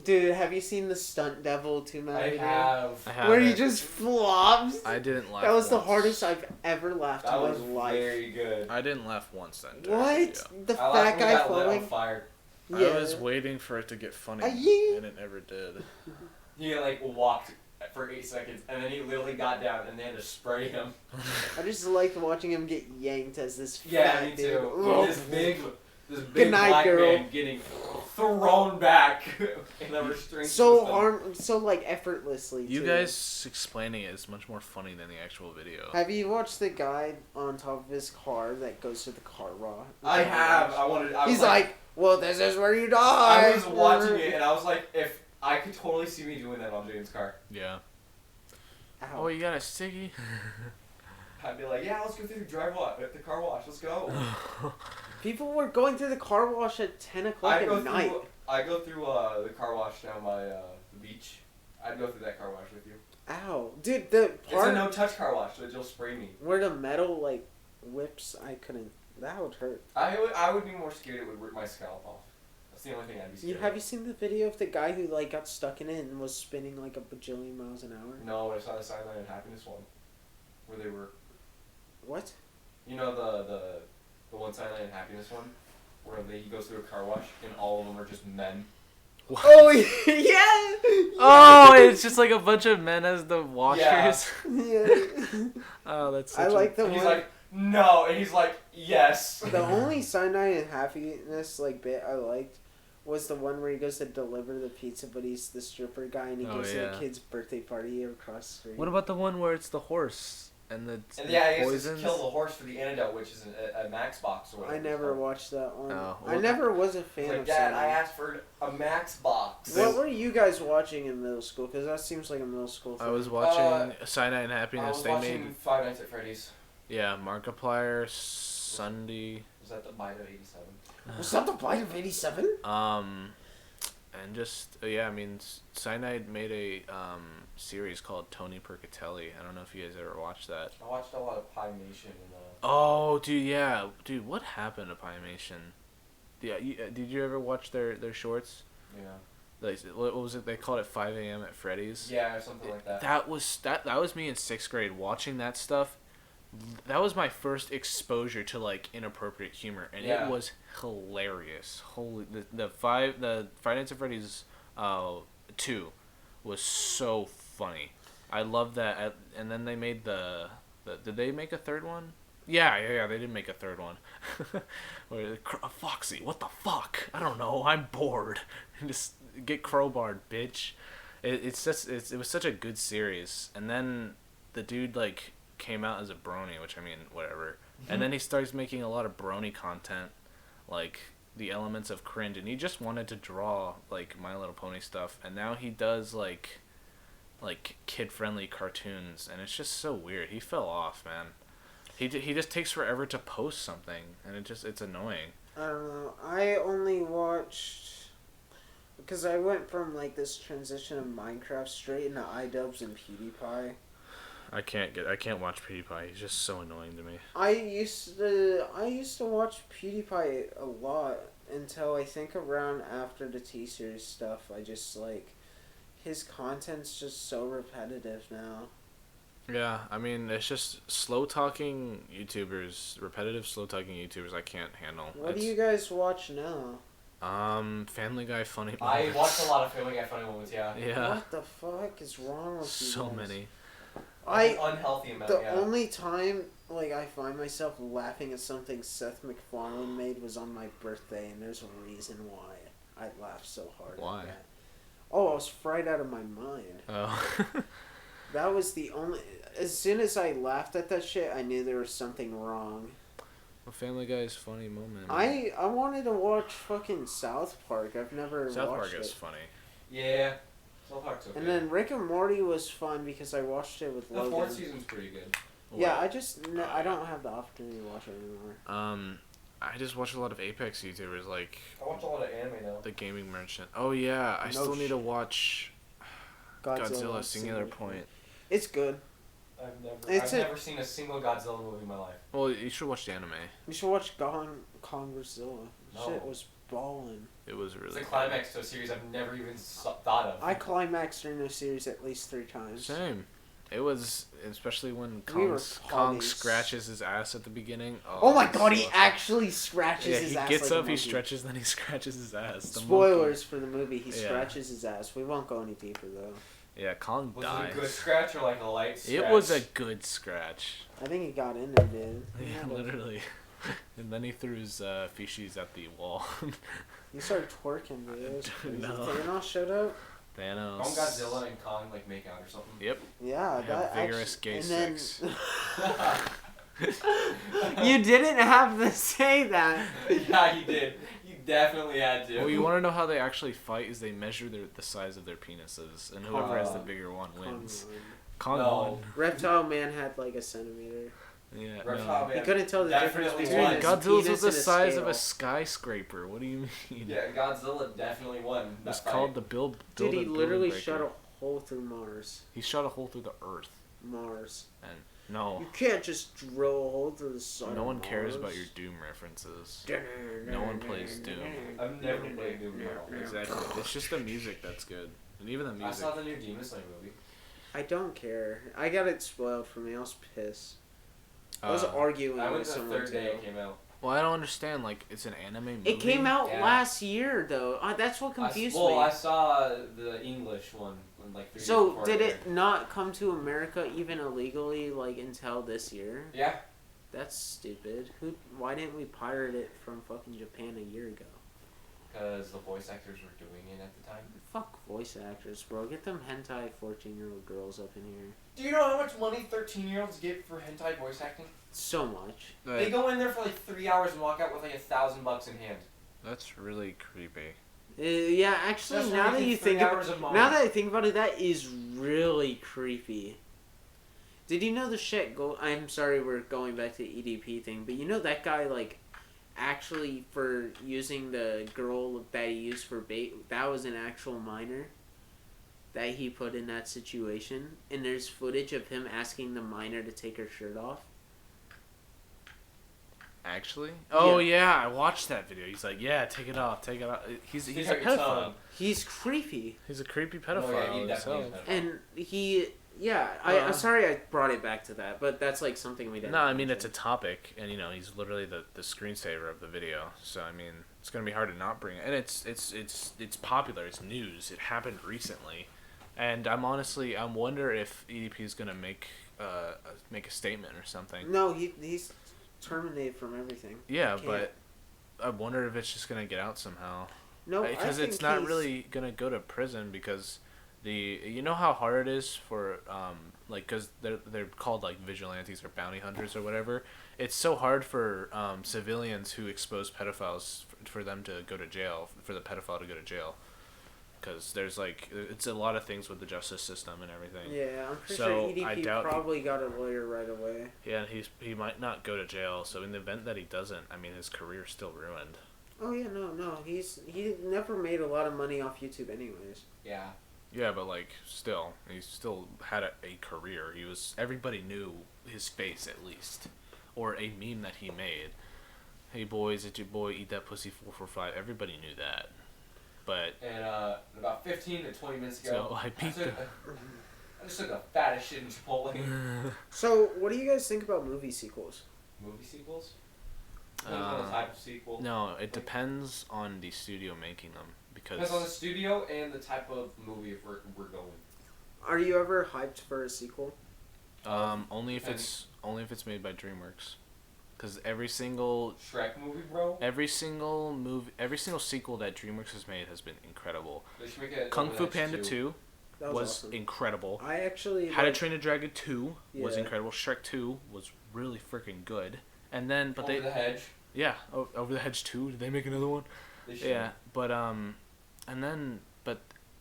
Dude, have you seen the Stunt Devil Too Mad video? I have. Where he just flops? I didn't laugh. That was the once. hardest I've ever laughed That in was my life. very good. I didn't laugh once that entire What? video. The I fat laughed when guy he got lit on falling? fire. Yeah. I was waiting for it to get funny, Yeah. and it never did. He like walked for 8 seconds, and then he literally got down, and they had to spray him. I just liked watching him get yanked as this Yeah, fat me dude. too. Oh. This big Good night, black girl. man getting thrown back in a restraint So system. so like effortlessly. You too. guys explaining it is much more funny than the actual video. Have you watched the guy on top of his car that goes to the car wash? I have. He's like, well, this is where you die. I was watching it, and I was like, if I could totally see me doing that on Jaden's car. Yeah. Ow. Oh, you got a sticky? I'd be like, yeah, let's go through the the car wash. Let's go. People were going through the car wash at 10 o'clock at night. I go through the car wash down by the beach. I'd go through that car wash with you. Ow. Dude, the It's part a no-touch car wash, so you'll spray me. where the metal, like, whips, I couldn't. That would hurt. I would be more scared it would rip my scalp off. That's the only thing I'd be scared Have of. you seen the video of the guy who, like, got stuck in it and was spinning, like, a bajillion miles an hour? No, I saw the Silent and Happiness one. Where they were... What? You know the one Silent and Happiness one? Where he goes through a car wash, and all of them are just men. What? Oh, yeah! Oh, it's just like a bunch of men as the washers. Yeah. Oh, that's. I Such like the And he's one. like, no, and he's like, yes. The only cyanide and happiness like bit I liked was the one where he goes to deliver the pizza, but he's the stripper guy and he Oh, goes to yeah. the kid's birthday party across the street. What about the one where it's the horse and the And yeah, he has to poisons? kill the horse for the antidote, which is a Max box or whatever. I it's never called. watched that one. Oh, I well, never was a It's fan like, of Dad, I cyanide. asked for a Max box. What were you guys watching in middle school? Because that seems like a middle school thing. I was watching Cyanide and I Happiness. was They watching made Five Nights at Freddy's. Markiplier, Sunday. Was that the Bite of 87? Was that the Bite of 87? And just yeah, I mean, Cyanide made a series called Tony Percatelli. I don't know if you guys ever watched that. I watched a lot of Pie Nation and Oh, dude, yeah, dude, what happened to Pymation? Yeah, did you ever watch their shorts? yeah. Like, what was it? They called it 5 a.m. at Freddy's. Yeah, or something like that. That was me in 6th grade watching that stuff. that was my first exposure to like inappropriate humor, and it was hilarious. Holy, the Five Nights at Freddy's 2 was so funny. I love that. And then they made the did they make a third one? Yeah, they did make a third one. Where Foxy, what the fuck? I don't know. I'm bored. Just get crowbarred, bitch. It was such a good series. And then the dude like came out as a brony, which I mean, whatever. And then he starts making a lot of brony content, like the elements of cringe. And he just wanted to draw like My Little Pony stuff. And now he does like kid-friendly cartoons, and it's just so weird. He fell off, man. He just takes forever to post something, and it's annoying. I don't know. I only watched because I went from like this transition of Minecraft straight into iDubbbz and PewDiePie. I can't watch PewDiePie. He's just so annoying to me. I used to watch PewDiePie a lot until I think around after the T-Series stuff. I just like his content's just so repetitive now. Yeah, I mean, it's just slow-talking YouTubers, repetitive slow-talking YouTubers I can't handle. What do you guys watch now? Family Guy funny moments. I watched a lot of Family Guy funny moments, yeah. Yeah. What the fuck is wrong with you So guys? many. An unhealthy amount, The only time, like, I find myself laughing at something Seth MacFarlane made was on my birthday, and there's a reason why I laughed so hard Why? at that. Oh, I was fried out of my mind. Oh. That was the only... As soon as I laughed at that shit, I knew there was something wrong. Well, Family Guy's funny moment. I wanted to watch fucking South Park. I've never watched it. South Park is funny. Yeah. South Park's okay. And then Rick and Morty was fun because I watched it with the Logan. fourth season's pretty good. Yeah, I don't have the opportunity to watch it anymore. I just watch a lot of Apex YouTubers, like... I watch a lot of anime now. The Gaming Merchant. Oh, yeah. I still need to watch Godzilla Singular Point. It's good. I've never seen a single Godzilla movie in my life. Well, you should watch the anime. You should watch Congorzilla. No. Shit was ballin'. It was really It's a climax to a series I've never even thought of. I climaxed during the series at least 3 times. Same. It was, especially when We were Kong puppies. scratches his ass at the beginning. Oh my god, he so actually scratches his ass. He gets like up, a he monkey. stretches, then he scratches his ass. The Spoilers monkey. for the movie. He Yeah. scratches his ass. We won't go any deeper though. Yeah, Kong Was dies. it a good scratch or like a light scratch? It was a good scratch. I think he got in there, dude. Yeah, literally. And then he threw his feces at the wall. He started twerking, dude. It was crazy. No. Thanos showed up. Thanos. Don't Godzilla and Kong like make out or something? Yep. Yeah, Have that vigorous actually, gay and then, sex. You didn't have to say that. Yeah, you did. You definitely had to. Well, you want to know how they actually fight is they measure the size of their penises, and whoever has the bigger one wins. Kong No. won. Reptile Man had like a centimeter. Yeah, Reptile no. He couldn't tell the difference Definitely between won. his Godzilla's penis was the and his size scale. of a skyscraper. What do you mean? Yeah, Godzilla definitely won. It's that called fight. the Build. Dude, he a literally Building shot Breaker. a hole through Mars. He shot a hole through the Earth, Mars. and no, You can't just drill a hole through the side no of one cares about Mars. your Doom references. No one plays Doom. I've never played Doom at all. Exactly. It's just the music that's good, and even the I music. saw the new Demon Slayer movie. I don't care. I got it spoiled for me. I was pissed. I was arguing I went with the someone third day too. it came out. Well, I don't understand. Like, it's an anime movie. It came out Yeah. last year, though. That's what confused me. I saw the English one like 3 years So, before did aired. it not come to America even illegally, like, until this year? Yeah. That's stupid. Why didn't we pirate it from fucking Japan a year ago? Because the voice actors were doing it at the time. Fuck voice actors, bro. Get them hentai 14-year-old girls up in here. Do you know how much money 13-year-olds get for hentai voice acting? So much. They go in there for like 3 hours and walk out with like $1,000 in hand. That's really creepy. Yeah, actually, Just now that making you 3 think hours about, of money. now that I think about it, that is really creepy. Did you know the shit? I'm sorry, we're going back to the EDP thing, but you know that guy like actually for using the girl that he used for bait, that was an actual minor that he put in that situation, and there's footage of him asking the minor to take her shirt off. Actually? Oh yeah, I watched that video. He's like, yeah, take it off, take it off. He's a Stick out your pedophile. tongue. He's creepy. He's a creepy No, pedophile yeah, he definitely himself. is pedophile. And Yeah, I'm sorry I brought it back to that, but that's like something we didn't. No, I mean it's a topic, and he's literally the screensaver of the video. So I mean it's gonna be hard to not bring it, and it's popular. It's news. It happened recently, and I'm wonder if EDP is gonna make a statement or something. No, he's terminated from everything. Yeah, but I wonder if it's just gonna get out somehow. No, because it's not really gonna go to prison because you know how hard it is for because they're called like vigilantes or bounty hunters or whatever. It's so hard for civilians who expose pedophiles for them to go to jail, for the pedophile to go to jail, because there's it's a lot of things with the justice system and everything. Yeah, I'm pretty sure EDP probably got a lawyer right away. Yeah, and he might not go to jail. So in the event that he doesn't, I mean his career's still ruined. Oh yeah, no, he never made a lot of money off YouTube anyways. Yeah. Yeah, but still, he still had a career. Everybody knew his face at least, or a meme that he made. Hey boys, it's your boy, eat that pussy 445. Everybody knew that, but. And about 15 to 20 minutes ago, so I just took a fat as shit in Chipotle. So, what do you guys think about movie sequels? Movie sequels? Depends on the type of sequel. No, it depends on the studio making them. Depends on the studio and the type of movie if we're going. Are you ever hyped for a sequel? Only if it's made by DreamWorks, because every single Shrek movie, bro. Every single sequel that DreamWorks has made has been incredible. They should make it Kung Fu Panda 2 was awesome. Incredible. I actually How to Train a Dragon 2 was incredible. Shrek 2 was really freaking good. And then Over the Hedge. Yeah, Over the Hedge 2. Did they make another one? They should. Yeah, but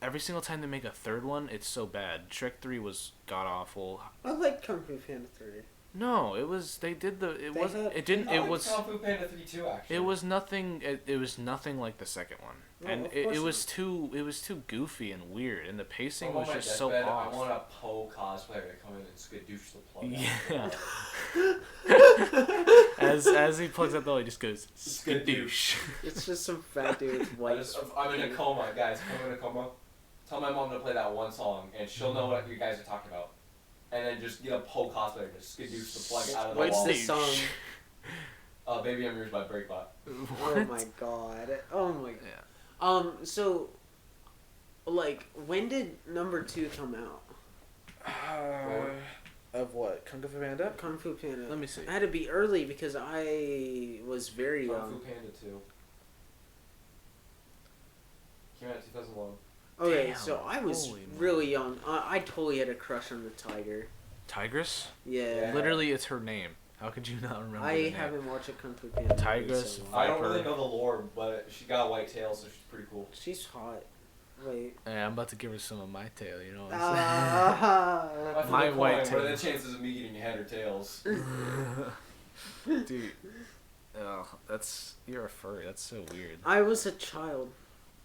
every single time they make a third one, it's so bad. Shrek 3 was god awful. I like Kung Fu Panda 3. No, it was they did the it They was had, it didn't I it like was Kung Fu Panda 3 too, actually. it was nothing it was nothing like the second one. No, And of it course was too goofy and weird, and the pacing was on my just so deathbed, off. I want a Poe cosplayer to come in and skadoosh the plug Yeah. as he plugs out the hole, he just goes skadoosh. It's just some fat dude with white. I'm in a coma, guys. I'm in a coma. Tell my mom to play that one song, and she'll know what you guys are talking about. And then just get a Poe cosplayer to skadoosh the plug out of the What's wall. this song? Baby I'm Yours by Breakbot. Oh my god. Oh my god. Yeah. So, when did number 2 come out? Of what? Kung Fu Panda? Kung Fu Panda. Let me see. It had to be early because I was very young. Kung Fu Panda 2. Came out in 2001. Okay, Damn, so I was holy really young. I totally had a crush on the tiger. Tigress? Yeah. Literally, it's her name. How could you not remember? I the name? haven't watched a Kung Fu Panda. Tigress, in so long. I don't really Viper. know the lore, but she got a white tail, so she's pretty cool. She's hot. Wait. Hey, I'm about to give her some of my tail. You know what I'm Ah. My Flip a white coin, tail. What are the chances of me getting head or tails? saying? Dude, you're a furry. That's so weird. I was a child.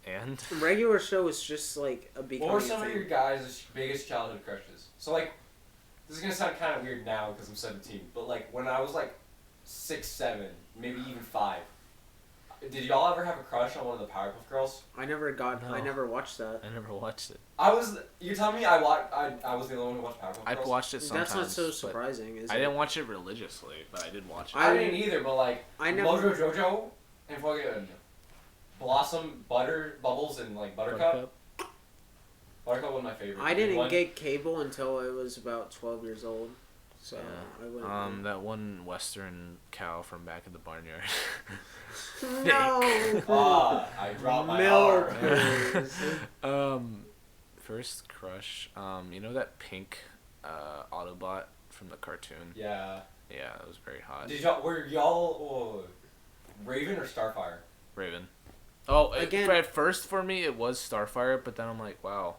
And Regular show was just like a big. What were some of your guys' biggest childhood crushes? So this is gonna sound kind of weird now because I'm 17, but when I was 6, 7, maybe even 5, did y'all ever have a crush on one of the Powerpuff Girls? I never watched that. I never watched it. You're telling me I was the only one who watched Powerpuff Girls? I've watched it sometimes. That's not so but surprising, is it? I didn't watch it religiously, but I did watch it. I didn't either, but I never. Mojo Jojo and fucking Blossom, Bubbles, and Buttercup. Buttercup was my favorite. I didn't get cable until I was about 12 years old. So I wouldn't. That one Western cow from back in the barnyard. No. I dropped my Milk. arm. First crush. You know that pink Autobot from the cartoon? Yeah. Yeah, it was very hot. Were y'all Raven or Starfire? Raven. Oh, Again- at first for me it was Starfire, but then I'm like, wow,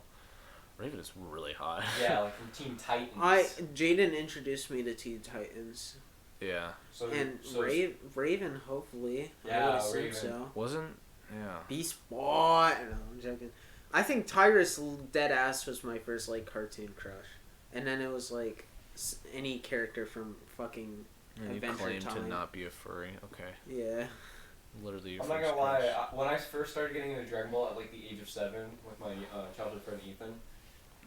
Raven is really hot. Yeah, from Teen Titans. Jaden introduced me to Teen Titans. Yeah. Raven, hopefully. Yeah, I would assume Raven. so. Wasn't? Yeah. Beast Boy. No, I'm joking. I think Tigress Deadass was my first cartoon crush, and then it was any character from fucking And you Adventure claim Time. to not be a furry. Okay. Yeah. Literally your I'm not first gonna lie. crush. When I first started getting into Dragon Ball at the age of 7 with my childhood friend Ethan,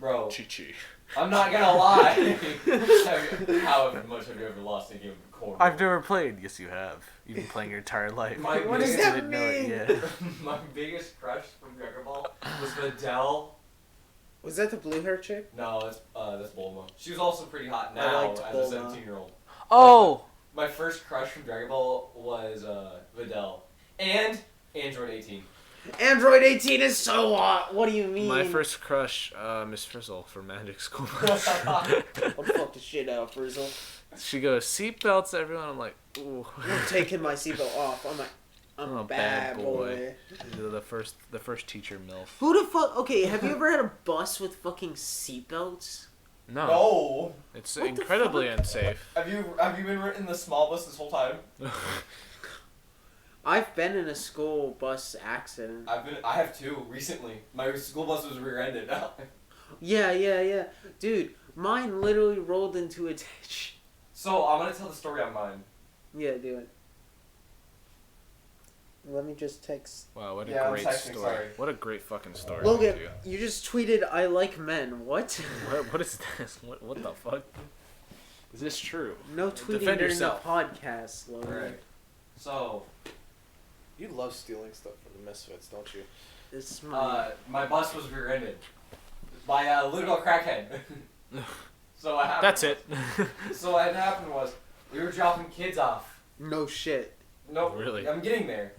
Bro. Chi-chi. I'm not gonna lie. How much have you ever lost a game of corn? I've never played. Yes, you have. You've been playing your entire life. What does that mean? Yeah. My biggest crush from Dragon Ball was Videl. Was that the blue hair chick? No, that's Bulma. She was also pretty hot I now liked as a Bulma. 17-year-old. Oh! My first crush from Dragon Ball was Videl. And Android 18. Android 18 is so hot. What do you mean? My first crush, Miss Frizzle from Magic School I'll fuck the shit out of Frizzle. She goes, seatbelts, everyone. I'm like, ooh. I'm taking my seatbelt off. I'm a bad boy. The first teacher MILF. Who the fuck? Okay, have you ever had a bus with fucking seatbelts? No. It's What the incredibly fuck? unsafe. Have you been in the small bus this whole time? I've been in a school bus accident. I have too recently. My school bus was rear-ended. Yeah. Dude, mine literally rolled into a ditch. So I'm gonna tell the story on mine. Yeah, do it. Let me just text. Wow, what a Yeah, I'm great texting, story. sorry. What a great fucking story. Logan, thank you. you just tweeted, "I like men." What? What is this? What the fuck? Is this true? No tweeting Defend during yourself. the podcast, Logan. Alright. So, You love stealing stuff from the Misfits, don't you? This is my... my bus was rear-ended by a literal crackhead. So what happened? That's it. So what had happened was we were dropping kids off. No shit. No, Really? I'm getting there.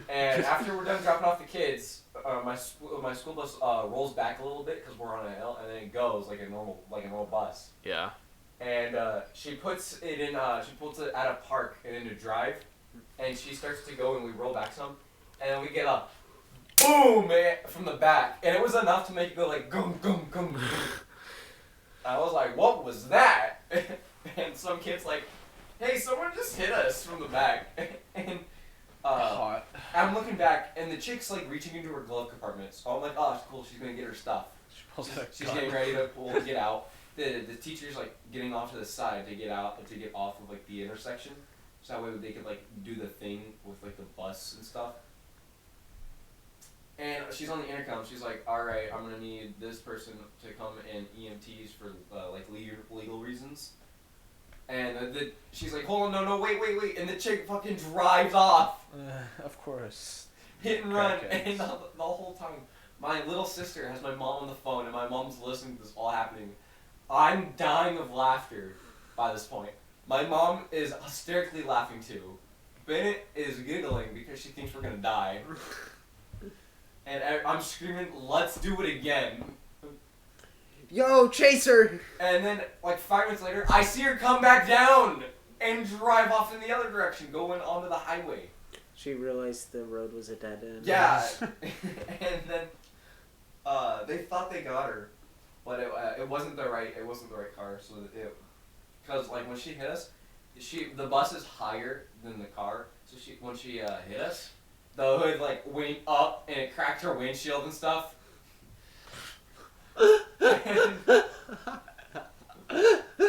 And after we're done dropping off the kids, my school bus rolls back a little bit because we're on a hill, and then it goes like a normal bus. Yeah. And she puts it in. She puts it at a park and into drive, and she starts to go, and we roll back some, and then we get a boom from the back, and it was enough to make it go like gum gum gum gum. I was like, what was that? And some kid's like, hey, someone just hit us from the back. And Hot. I'm looking back, and the chick's like reaching into her glove compartment. So I'm like, oh, it's cool, she's gonna get her stuff. She pulls out a She's gun. getting ready to get out. The teacher's like getting off to the side to get off of like the intersection. So that way they could like do the thing with like the bus and stuff. And she's on the intercom. She's like, all right, I'm gonna need this person to come in EMTs for like legal reasons. And she's like, hold on, no, wait. And the chick fucking drives off. Of course. Hit and run. Crackheads. And the whole time, my little sister has my mom on the phone, and my mom's listening to this all happening. I'm dying of laughter by this point. My mom is hysterically laughing too. Bennett is giggling because she thinks we're gonna die. And I'm screaming, let's do it again. Yo, Chaser! And then, like 5 minutes later, I see her come back down and drive off in the other direction, going onto the highway. She realized the road was a dead end. Yeah. And then, they thought they got her, but it wasn't the right car. So because like when she hit us, the bus is higher than the car. So when she hit us, the hood like went up and it cracked her windshield and stuff.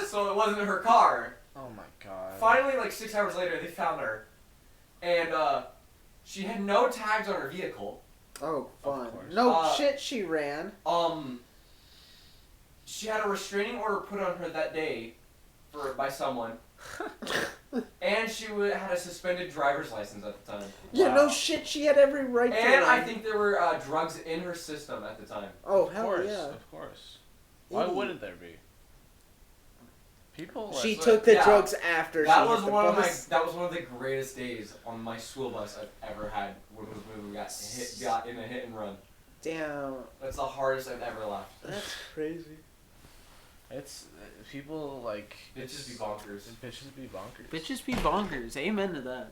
So it wasn't her car. Oh my god. Finally, like 6 hours later, they found her, and she had no tags on her vehicle. Oh, fun. course. No shit, she ran. She had a restraining order put on her that day, by someone, and she had a suspended driver's license at the time. Yeah, Wow. no shit, she had every right to And I run. think there were drugs in her system at the time. Oh, Of hell course, yeah. of course. Why Idiot. wouldn't there be? People. She So, took the yeah, drugs after That she was hit the one bus. that was one of the greatest days on my school bus I've ever had. When we got in a hit and run. Damn, That's the hardest I've ever laughed. that's crazy. It's people like. Bitches be bonkers. Bitches be bonkers. Bitches be bonkers. Amen to that.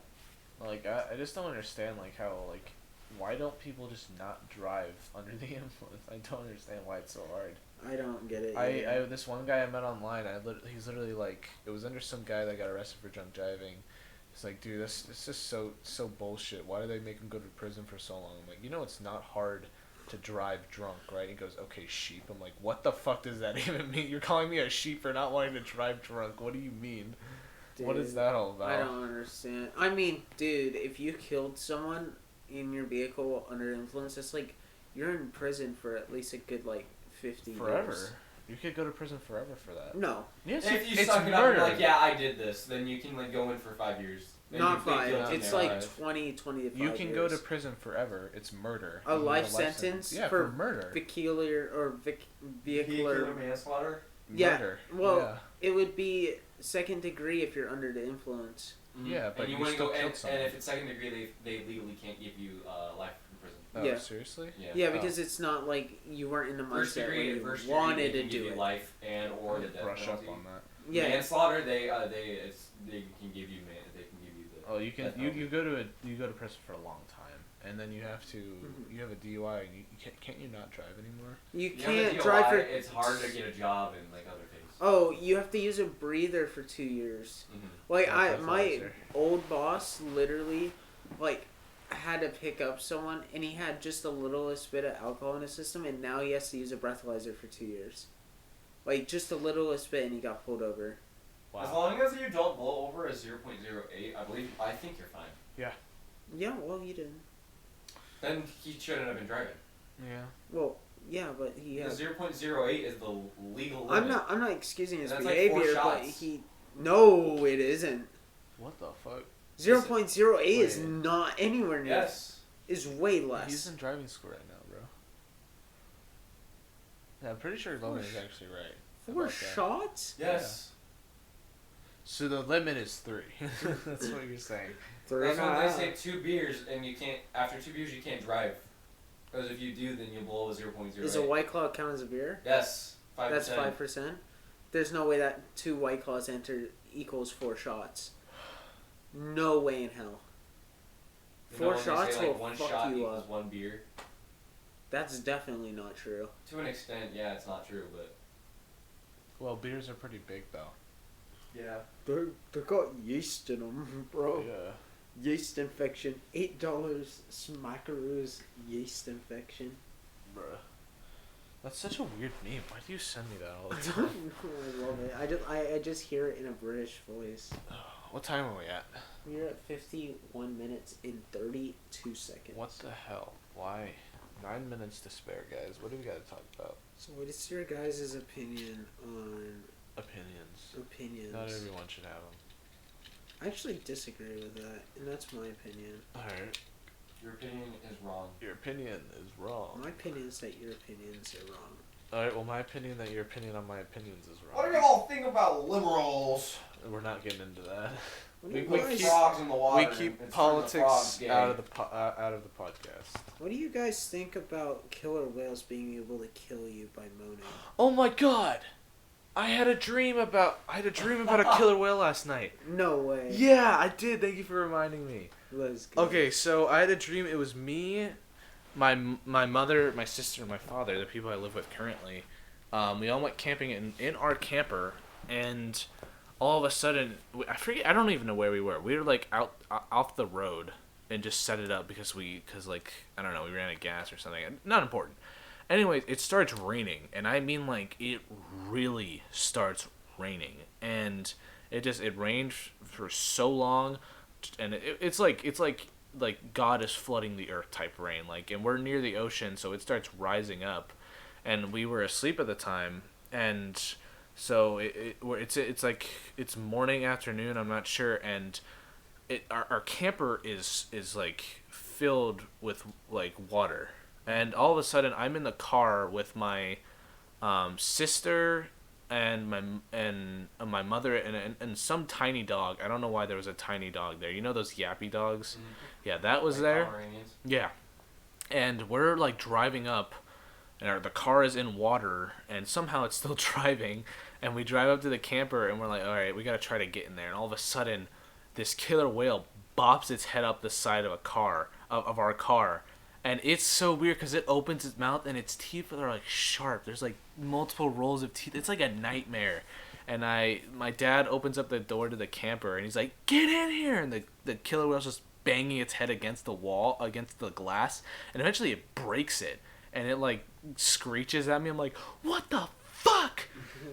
Like I just don't understand like how like why don't people just not drive under the influence? I don't understand why it's so hard. I don't get it. I this one guy I met online. He's literally like it was under some guy that got arrested for drunk driving. It's like, dude, this is just so bullshit. Why do they make him go to prison for so long? I'm like, it's not hard to drive drunk, right? He goes, okay, sheep. I'm like, what the fuck does that even mean? You're calling me a sheep for not wanting to drive drunk. What do you mean? Dude, What is that all about? I don't understand. I mean, dude, if you killed someone in your vehicle under influence, it's like you're in prison for at least a good like 50 forever. years. You could go to prison forever for that. No. Yes, If you it's suck it up murder. and like, yeah, I did this, then you can like go in for 5 years. Then Not you plead 5. guilty It's now. like 20 to 5 You can years. go to prison forever. It's murder. A You can life get a sentence Yeah, for murder. vehicular or vehicular. manslaughter. Yeah. Murder. Well, yeah. it would be second degree if you're under the influence. Yeah, but and you you want to still go, killed and someone. if it's second degree, they legally can't give you life in prison. Oh, Yeah. seriously? Yeah, because it's not like you weren't in the First mindset degree, when you first wanted degree, to they can give do you it. life and or the death Brush up penalty. on that. Yeah. Manslaughter, they can give you the. Oh, you can death you penalty. go to prison for a long time, and then you have to Mhm. you have a DUI, and you can't you not drive anymore? You You have a can't DUI, drive for. It's hard to get a job and like other things. Oh, you have to use a breather for 2 years. Like Yeah, my breathalyzer. old boss literally, like, had to pick up someone, and he had just the littlest bit of alcohol in his system, and now he has to use a breathalyzer for 2 years. Like just the littlest bit, and he got pulled over. As long as you don't blow over a 0.08, I think you're fine. Yeah, well, he didn't. Then he shouldn't have been driving. Yeah. Well, yeah, but he. The 0.08 is the legal limit. I'm not excusing his That's like behavior, 4 but shots. he. No, it isn't. What the fuck? 0.08 is Wait. not anywhere near. Yes. Is way less. He's in driving school right now, bro. Yeah, I'm pretty sure Logan is actually right. 4 about that. shots? Yes. So the limit is 3. That's what you're saying. That's when they say 2 beers, and you can't. After 2 beers, you can't drive. Because if you do, then you blow a 0.08. Is a White Claw count as a beer? Yes. 5%. That's 5%. There's no way that 2 White Claws enter equals 4 shots. No way in hell. You 4 know when they shots say, like, will one fuck shot you equals up. 1 beer. That's definitely not true. To an extent, yeah, it's not true, but. Well, beers are pretty big though. Yeah. They got yeast in them, bro. Yeah. Yeast infection. $8 Smackaroos yeast infection. Bruh. That's such a weird name. Why do you send me that all I the don't time? know, I love it. I just hear it in a British voice. What time are we at? We're at 51 minutes and 32 seconds. What the hell? Why? 9 minutes to spare, guys. What do we got to talk about? So what is your guys' opinion on Opinions. opinions? Not everyone should have them. I actually disagree with that, and that's my opinion. Alright. Your opinion is wrong. Your opinion is wrong. My opinion is that your opinions are wrong. Alright, well, my opinion that your opinion on my opinions is wrong. What do y'all think about liberals? We're not getting into that. What do We you Put guys, frogs in the water. We and keep turn the politics frogs gay. out of the podcast. what do you guys think about killer whales being able to kill you by moaning? Oh my god! I had a dream about a killer whale last night. No way. Yeah, I did. Thank you for reminding me. Let's go. Okay, so I had a dream. It was me, my mother, my sister, and my father, the people I live with currently. We all went camping in our camper, and all of a sudden, I forget. I don't even know where we were. We were like out off the road and just set it up because like I don't know, we ran out of gas or something. Not important. Anyways, it starts raining, and I mean like it really starts raining, and it rained for so long, and it's like God is flooding the earth type rain, like, and we're near the ocean, so it starts rising up, and we were asleep at the time, and so it's like it's morning, afternoon, I'm not sure, and our camper is like filled with like water. And all of a sudden, I'm in the car with my sister and my mother and some tiny dog. I don't know why there was a tiny dog there. You know those yappy dogs? Mm-hmm. Yeah, that was Like there. Pomeranians? Yeah, and we're like driving up, and the car is in water, and somehow it's still driving. And we drive up to the camper, and we're like, all right, we gotta try to get in there. And all of a sudden, this killer whale bops its head up the side of our car. And it's so weird because it opens its mouth and its teeth are like sharp. There's like multiple rows of teeth. It's like a nightmare. And my dad opens up the door to the camper and he's like, "Get in here!" And the killer whale's just banging its head against the wall, against the glass. And eventually it breaks it. And it like screeches at me. I'm like, "What the fuck?"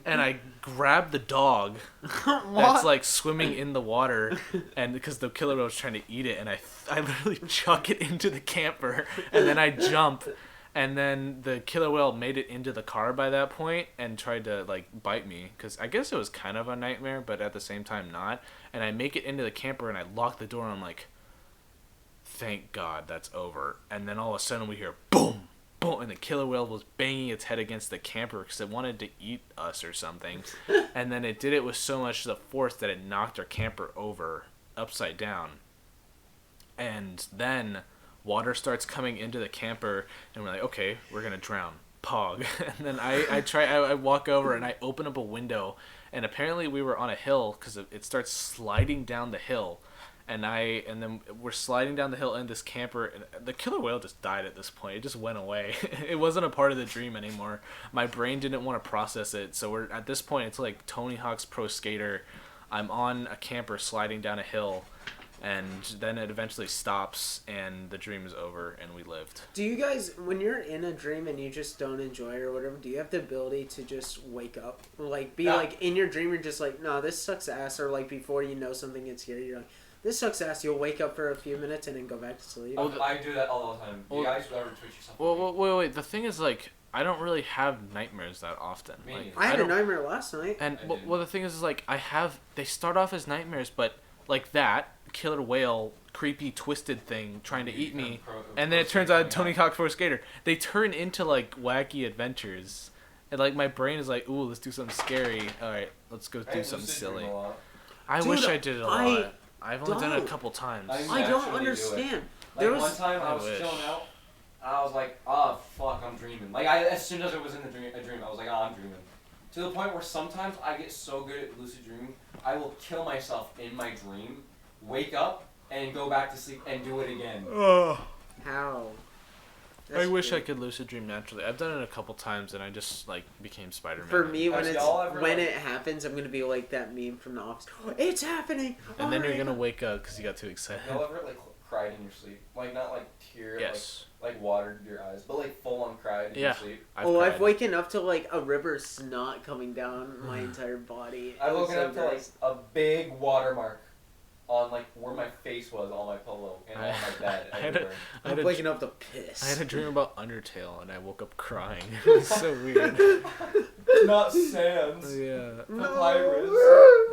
And I grab the dog that's like swimming in the water, and because the killer was trying to eat it, and I literally chuck it into the camper, and then I jump, And then the killer whale made it into the car by that point and tried to, like, bite me. Because I guess it was kind of a nightmare, but at the same time not. And I make it into the camper and I lock the door and I'm like, thank God that's over. And then all of a sudden we hear boom, boom. And the killer whale was banging its head against the camper because it wanted to eat us or something. And then it did it with so much the force that it knocked our camper over upside down. And then water starts coming into the camper, and we're like, okay, we're gonna drown. Pog. And then I walk over and I open up a window, and apparently we were on a hill because it starts sliding down the hill, and then we're sliding down the hill in this camper, and the killer whale just died at this point. It just went away. It wasn't a part of the dream anymore. My brain didn't want to process it, so we're at this point. It's like Tony Hawk's Pro Skater. I'm on a camper sliding down a hill. And then it eventually stops, and the dream is over, and we lived. Do you guys, when you're in a dream and you just don't enjoy it or whatever, do you have the ability to just wake up? Like, like, in your dream, you're just like, no, this sucks ass. Or, like, before you know something gets scary, you're like, this sucks ass. You'll wake up for a few minutes and then go back to sleep. I do that all the time. You guys ever twitch yourself? Well, wait. The thing is, like, I don't really have nightmares that often. Like, I had a nightmare last night. And, well, the thing is, like, they start off as nightmares, but, like that killer whale creepy twisted thing trying to eat me, and then it turns out Tony Hawk Pro Skater. They turn into like wacky adventures, and like my brain is like, ooh, let's do something scary. All right, let's go do something silly. I wish I did it a lot. I've only done it a couple times. I don't understand. Like one time I was chilling out, and I was like, oh fuck, I'm dreaming. Like as soon as it was in a dream, I was like, oh, I'm dreaming. To the point where sometimes I get so good at lucid dreaming, I will kill myself in my dream, wake up, and go back to sleep and do it again. How? I wish I could lucid dream naturally. I've done it a couple times, and I just like became Spider-Man. For me, when it happens, I'm gonna be like that meme from The Office. It's happening! And then you're gonna wake up because you got too excited. Y'all ever like cried in your sleep? Like not like tear, yes. like watered your eyes, but like full on cried in your sleep. I've waken up to like a river of snot coming down my entire body. I've woken up to like a big watermark on like where my face was on my pillow and on my bed. I'm waking up to piss. I had a dream about Undertale and I woke up crying. It was so weird. Not Sans. Yeah. Papyrus.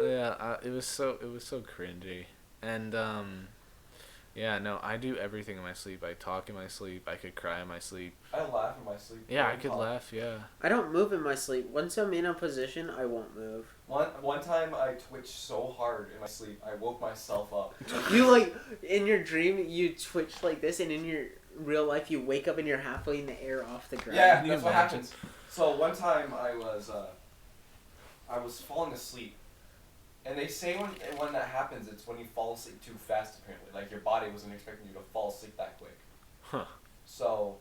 Yeah. It was so cringy. And yeah, no, I do everything in my sleep. I talk in my sleep. I could cry in my sleep. I laugh in my sleep. Yeah, I could laugh, yeah. I don't move in my sleep. Once I'm in a position, I won't move. One time I twitched so hard in my sleep, I woke myself up. You like, in your dream, you twitch like this, and in your real life, you wake up and you're halfway in the air off the ground. Yeah, that's what happens. So one time I was falling asleep. And they say when that happens, it's when you fall asleep too fast, apparently. Like, your body wasn't expecting you to fall asleep that quick. Huh. So,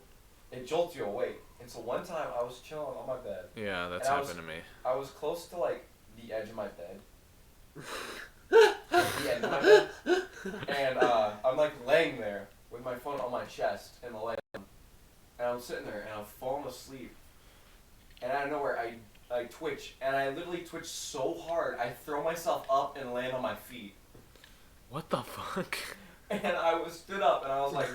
it jolts you awake. And so one time, I was chilling on my bed. Yeah, that's happened to me. I was close to, like, the edge of my bed. The edge of my bed. And I'm, like, laying there with my phone on my chest and the light on. And I'm sitting there, and I'm falling asleep. And out of nowhere, I twitch, and I literally twitch so hard, I throw myself up and land on my feet. What the fuck? And I stood up, and I was like,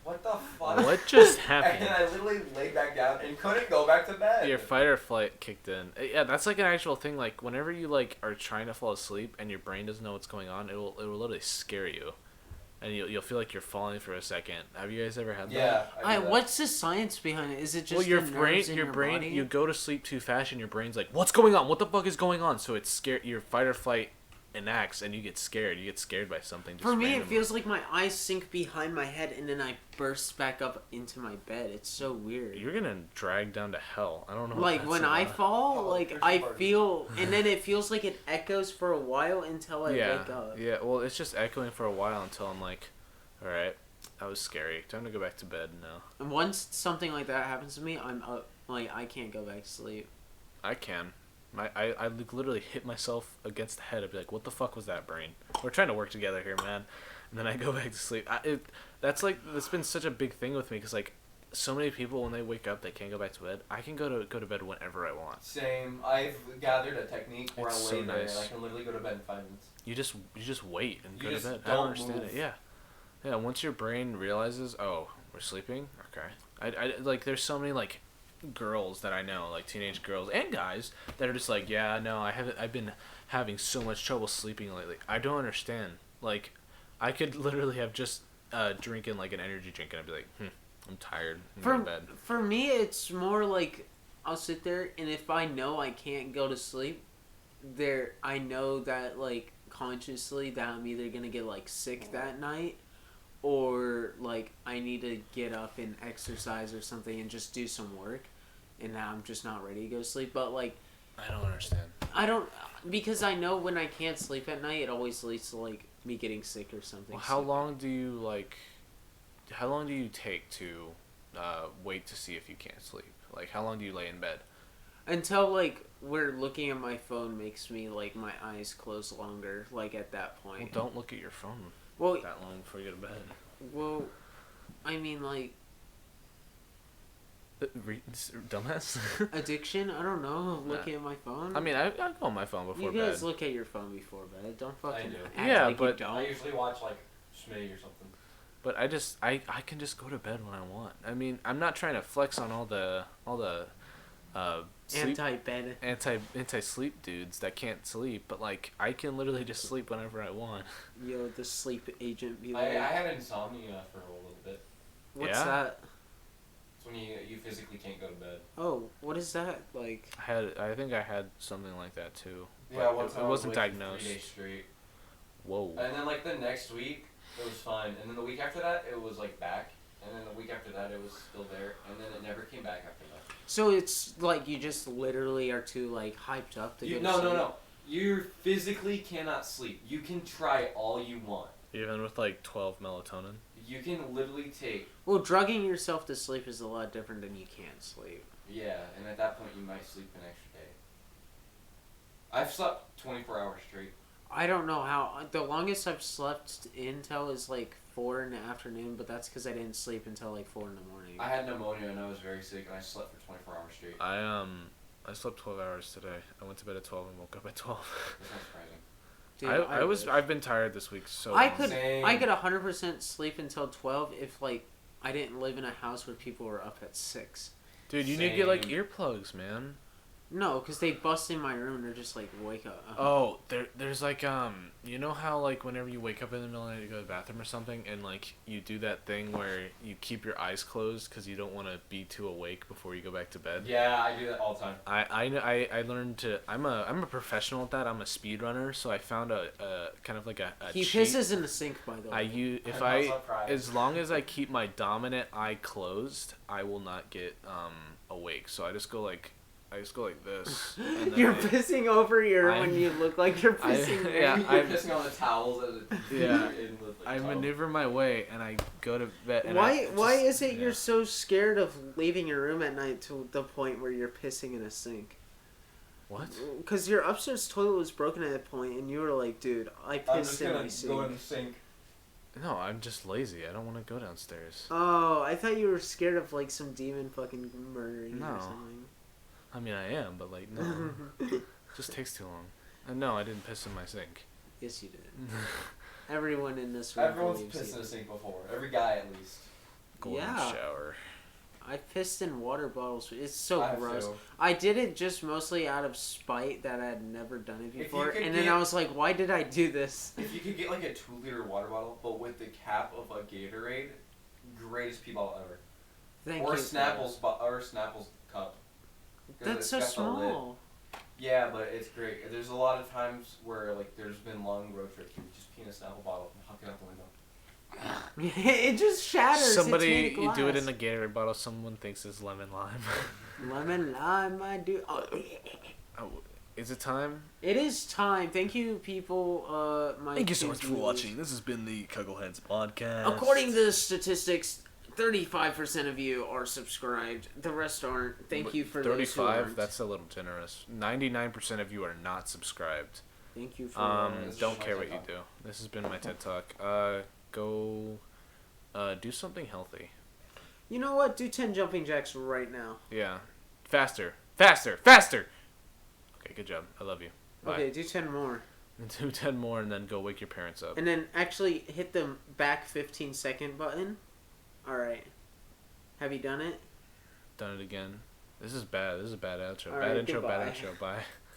what the fuck? What just happened? And I literally laid back down and couldn't go back to bed. Your fight or flight kicked in. Yeah, that's like an actual thing. Like, whenever you, like, are trying to fall asleep and your brain doesn't know what's going on, it will literally scare you. And you'll feel like you're falling for a second. Have you guys ever had that? Yeah. What's the science behind it? Is it just your brain? Body? You go to sleep too fast, and your brain's like, "What's going on? What the fuck is going on?" So it's scared. Your fight or flight enacts, and you get scared. You get scared by something. For me, it feels like my eyes sink behind my head, and then I burst back up into my bed. It's so weird. You're gonna drag down to hell. I don't know. Like when I fall, like I feel, and then it feels like it echoes for a while until I wake up. Yeah. Well, it's just echoing for a while until I'm like, all right, that was scary. Time to go back to bed now. And once something like that happens to me, I'm up. Like I can't go back to sleep. I can. I literally hit myself against the head. I'd be like, what the fuck was that, brain? We're trying to work together here, man. And then I go back to sleep. That's been such a big thing with me because, like, so many people, when they wake up, they can't go back to bed. I can go to bed whenever I want. Same. I've gathered a technique where It's I lay so there nice. and I can literally go to bed in 5 minutes. You just wait and go to bed. I don't don't understand move. it. Yeah. Yeah, once your brain realizes, oh, we're sleeping, okay. I like, there's so many, like, girls that I know, like, teenage girls and guys, that are just like, yeah, no, I've been having so much trouble sleeping lately. I don't understand. Like, I could literally have just drinking, like, an energy drink, and I'd be like, I'm tired. I'm going to bed. For me, it's more like, I'll sit there, and if I know I can't go to sleep, I know that, like, consciously that I'm either going to get, like, sick that night, or, like, I need to get up and exercise or something and just do some work, and now I'm just not ready to go to sleep. But, like, I don't understand. Because I know when I can't sleep at night, it always leads to, like, me getting sick or something. Well, how long do you take to wait to see if you can't sleep? Like, how long do you lay in bed? Until, like, where looking at my phone makes me, like, my eyes close longer, like, at that point. Well, don't look at your phone that long before you go to bed. Well, I mean, like... Dumbass? Addiction? I don't know. Looking at my phone? I mean, I go on my phone before bed. You guys look at your phone before bed. Don't fucking I act like but... you don't. I usually watch, like, Schmitty or something. But I can just go to bed when I want. I mean, I'm not trying to flex on all the anti-sleep dudes that can't sleep, but, like, I can literally just sleep whenever I want. Yo, the sleep agent be I like... had insomnia for a little bit. What's that? It's when you physically can't go to bed. Oh, what is that? Like... I think I had something like that too. Yeah, one time it wasn't I was awake diagnosed. for 3 days straight. Whoa. And then, like, the next week, it was fine. And then the week after that, it was, like, back. And then the week after that, it was still there. And then it never came back after that. So it's like you just literally are too, like, hyped up to go to sleep? No. You physically cannot sleep. You can try all you want. Even with, like, 12 melatonin? You can literally take... Well, drugging yourself to sleep is a lot different than you can't sleep. Yeah, and at that point, you might sleep an extra day. I've slept 24 hours straight. I don't know how. The longest I've slept until is, like, 4 in the afternoon, but that's because I didn't sleep until, like, 4 in the morning. I had pneumonia, and I was very sick, and I slept for 24 hours straight. I slept 12 hours today. I went to bed at 12 and woke up at 12. That's not surprising. Dude, I've been tired this week so I long. could 100% sleep until 12 if, like, I didn't live in a house where people were up at 6. Dude, you need to get, like, earplugs, man. No, because they bust in my room and they're just like, wake up. Oh, there's like, you know how, like, whenever you wake up in the middle of the night to go to the bathroom or something, and, like, you do that thing where you keep your eyes closed because you don't want to be too awake before you go back to bed? Yeah, I do that all the time. I learned to, I'm a professional at that. I'm a speedrunner, so I found a kind of like a He cheat. pisses in the sink, by the way. As long as I keep my dominant eye closed, I will not get awake. So I just go like this. And then You're pissing over here when you look like you're pissing. I'm pissing on the towels. I maneuver my way and I go to bed. And Why is it you're so scared of leaving your room at night to the point where you're pissing in a sink? What? Because your upstairs toilet was broken at that point, and you were like, "Dude, I pissed in my sink." Go in the sink. No, I'm just lazy. I don't want to go downstairs. Oh, I thought you were scared of like some demon fucking murdering you or something. I mean, I am, but, like, no. It just takes too long. And no, I didn't piss in my sink. Yes, you did. Everyone in this room Everyone's pissed in a sink before. Every guy, at least. Golden shower. I pissed in water bottles. It's so gross. Too. I did it just mostly out of spite that I had never done it before. And then I was like, why did I do this? If you could get, like, a 2-liter water bottle, but with the cap of a Gatorade, greatest pee bottle ever. Thank or you. Snapple's cup. That's so small. Yeah, but it's great. There's a lot of times where, like, there's been long road trips. You just pee in a Snapple bottle and huck it out the window. It just shatters. Somebody, you do it in a Gatorade bottle, someone thinks it's lemon lime. Lemon lime, I do. Oh, is it time? It is time. Thank you, people. Thank you so much for watching. This has been the Cuggleheads Podcast. According to the statistics, 35% of you are subscribed. The rest aren't. Thank you for 35. Those who aren't. That's a little generous. 99% of you are not subscribed. Thank you for don't care what you do. This has been my TED Talk. Go do something healthy. You know what? Do 10 jumping jacks right now. Yeah. Faster. Okay, good job. I love you. Bye. Okay, do 10 more. And do 10 more and then go wake your parents up. And then actually hit the back 15-second button. Alright. Have you done it? Done it again. This is bad. This is a bad outro. All Bad right, intro, goodbye. bad outro. Bye.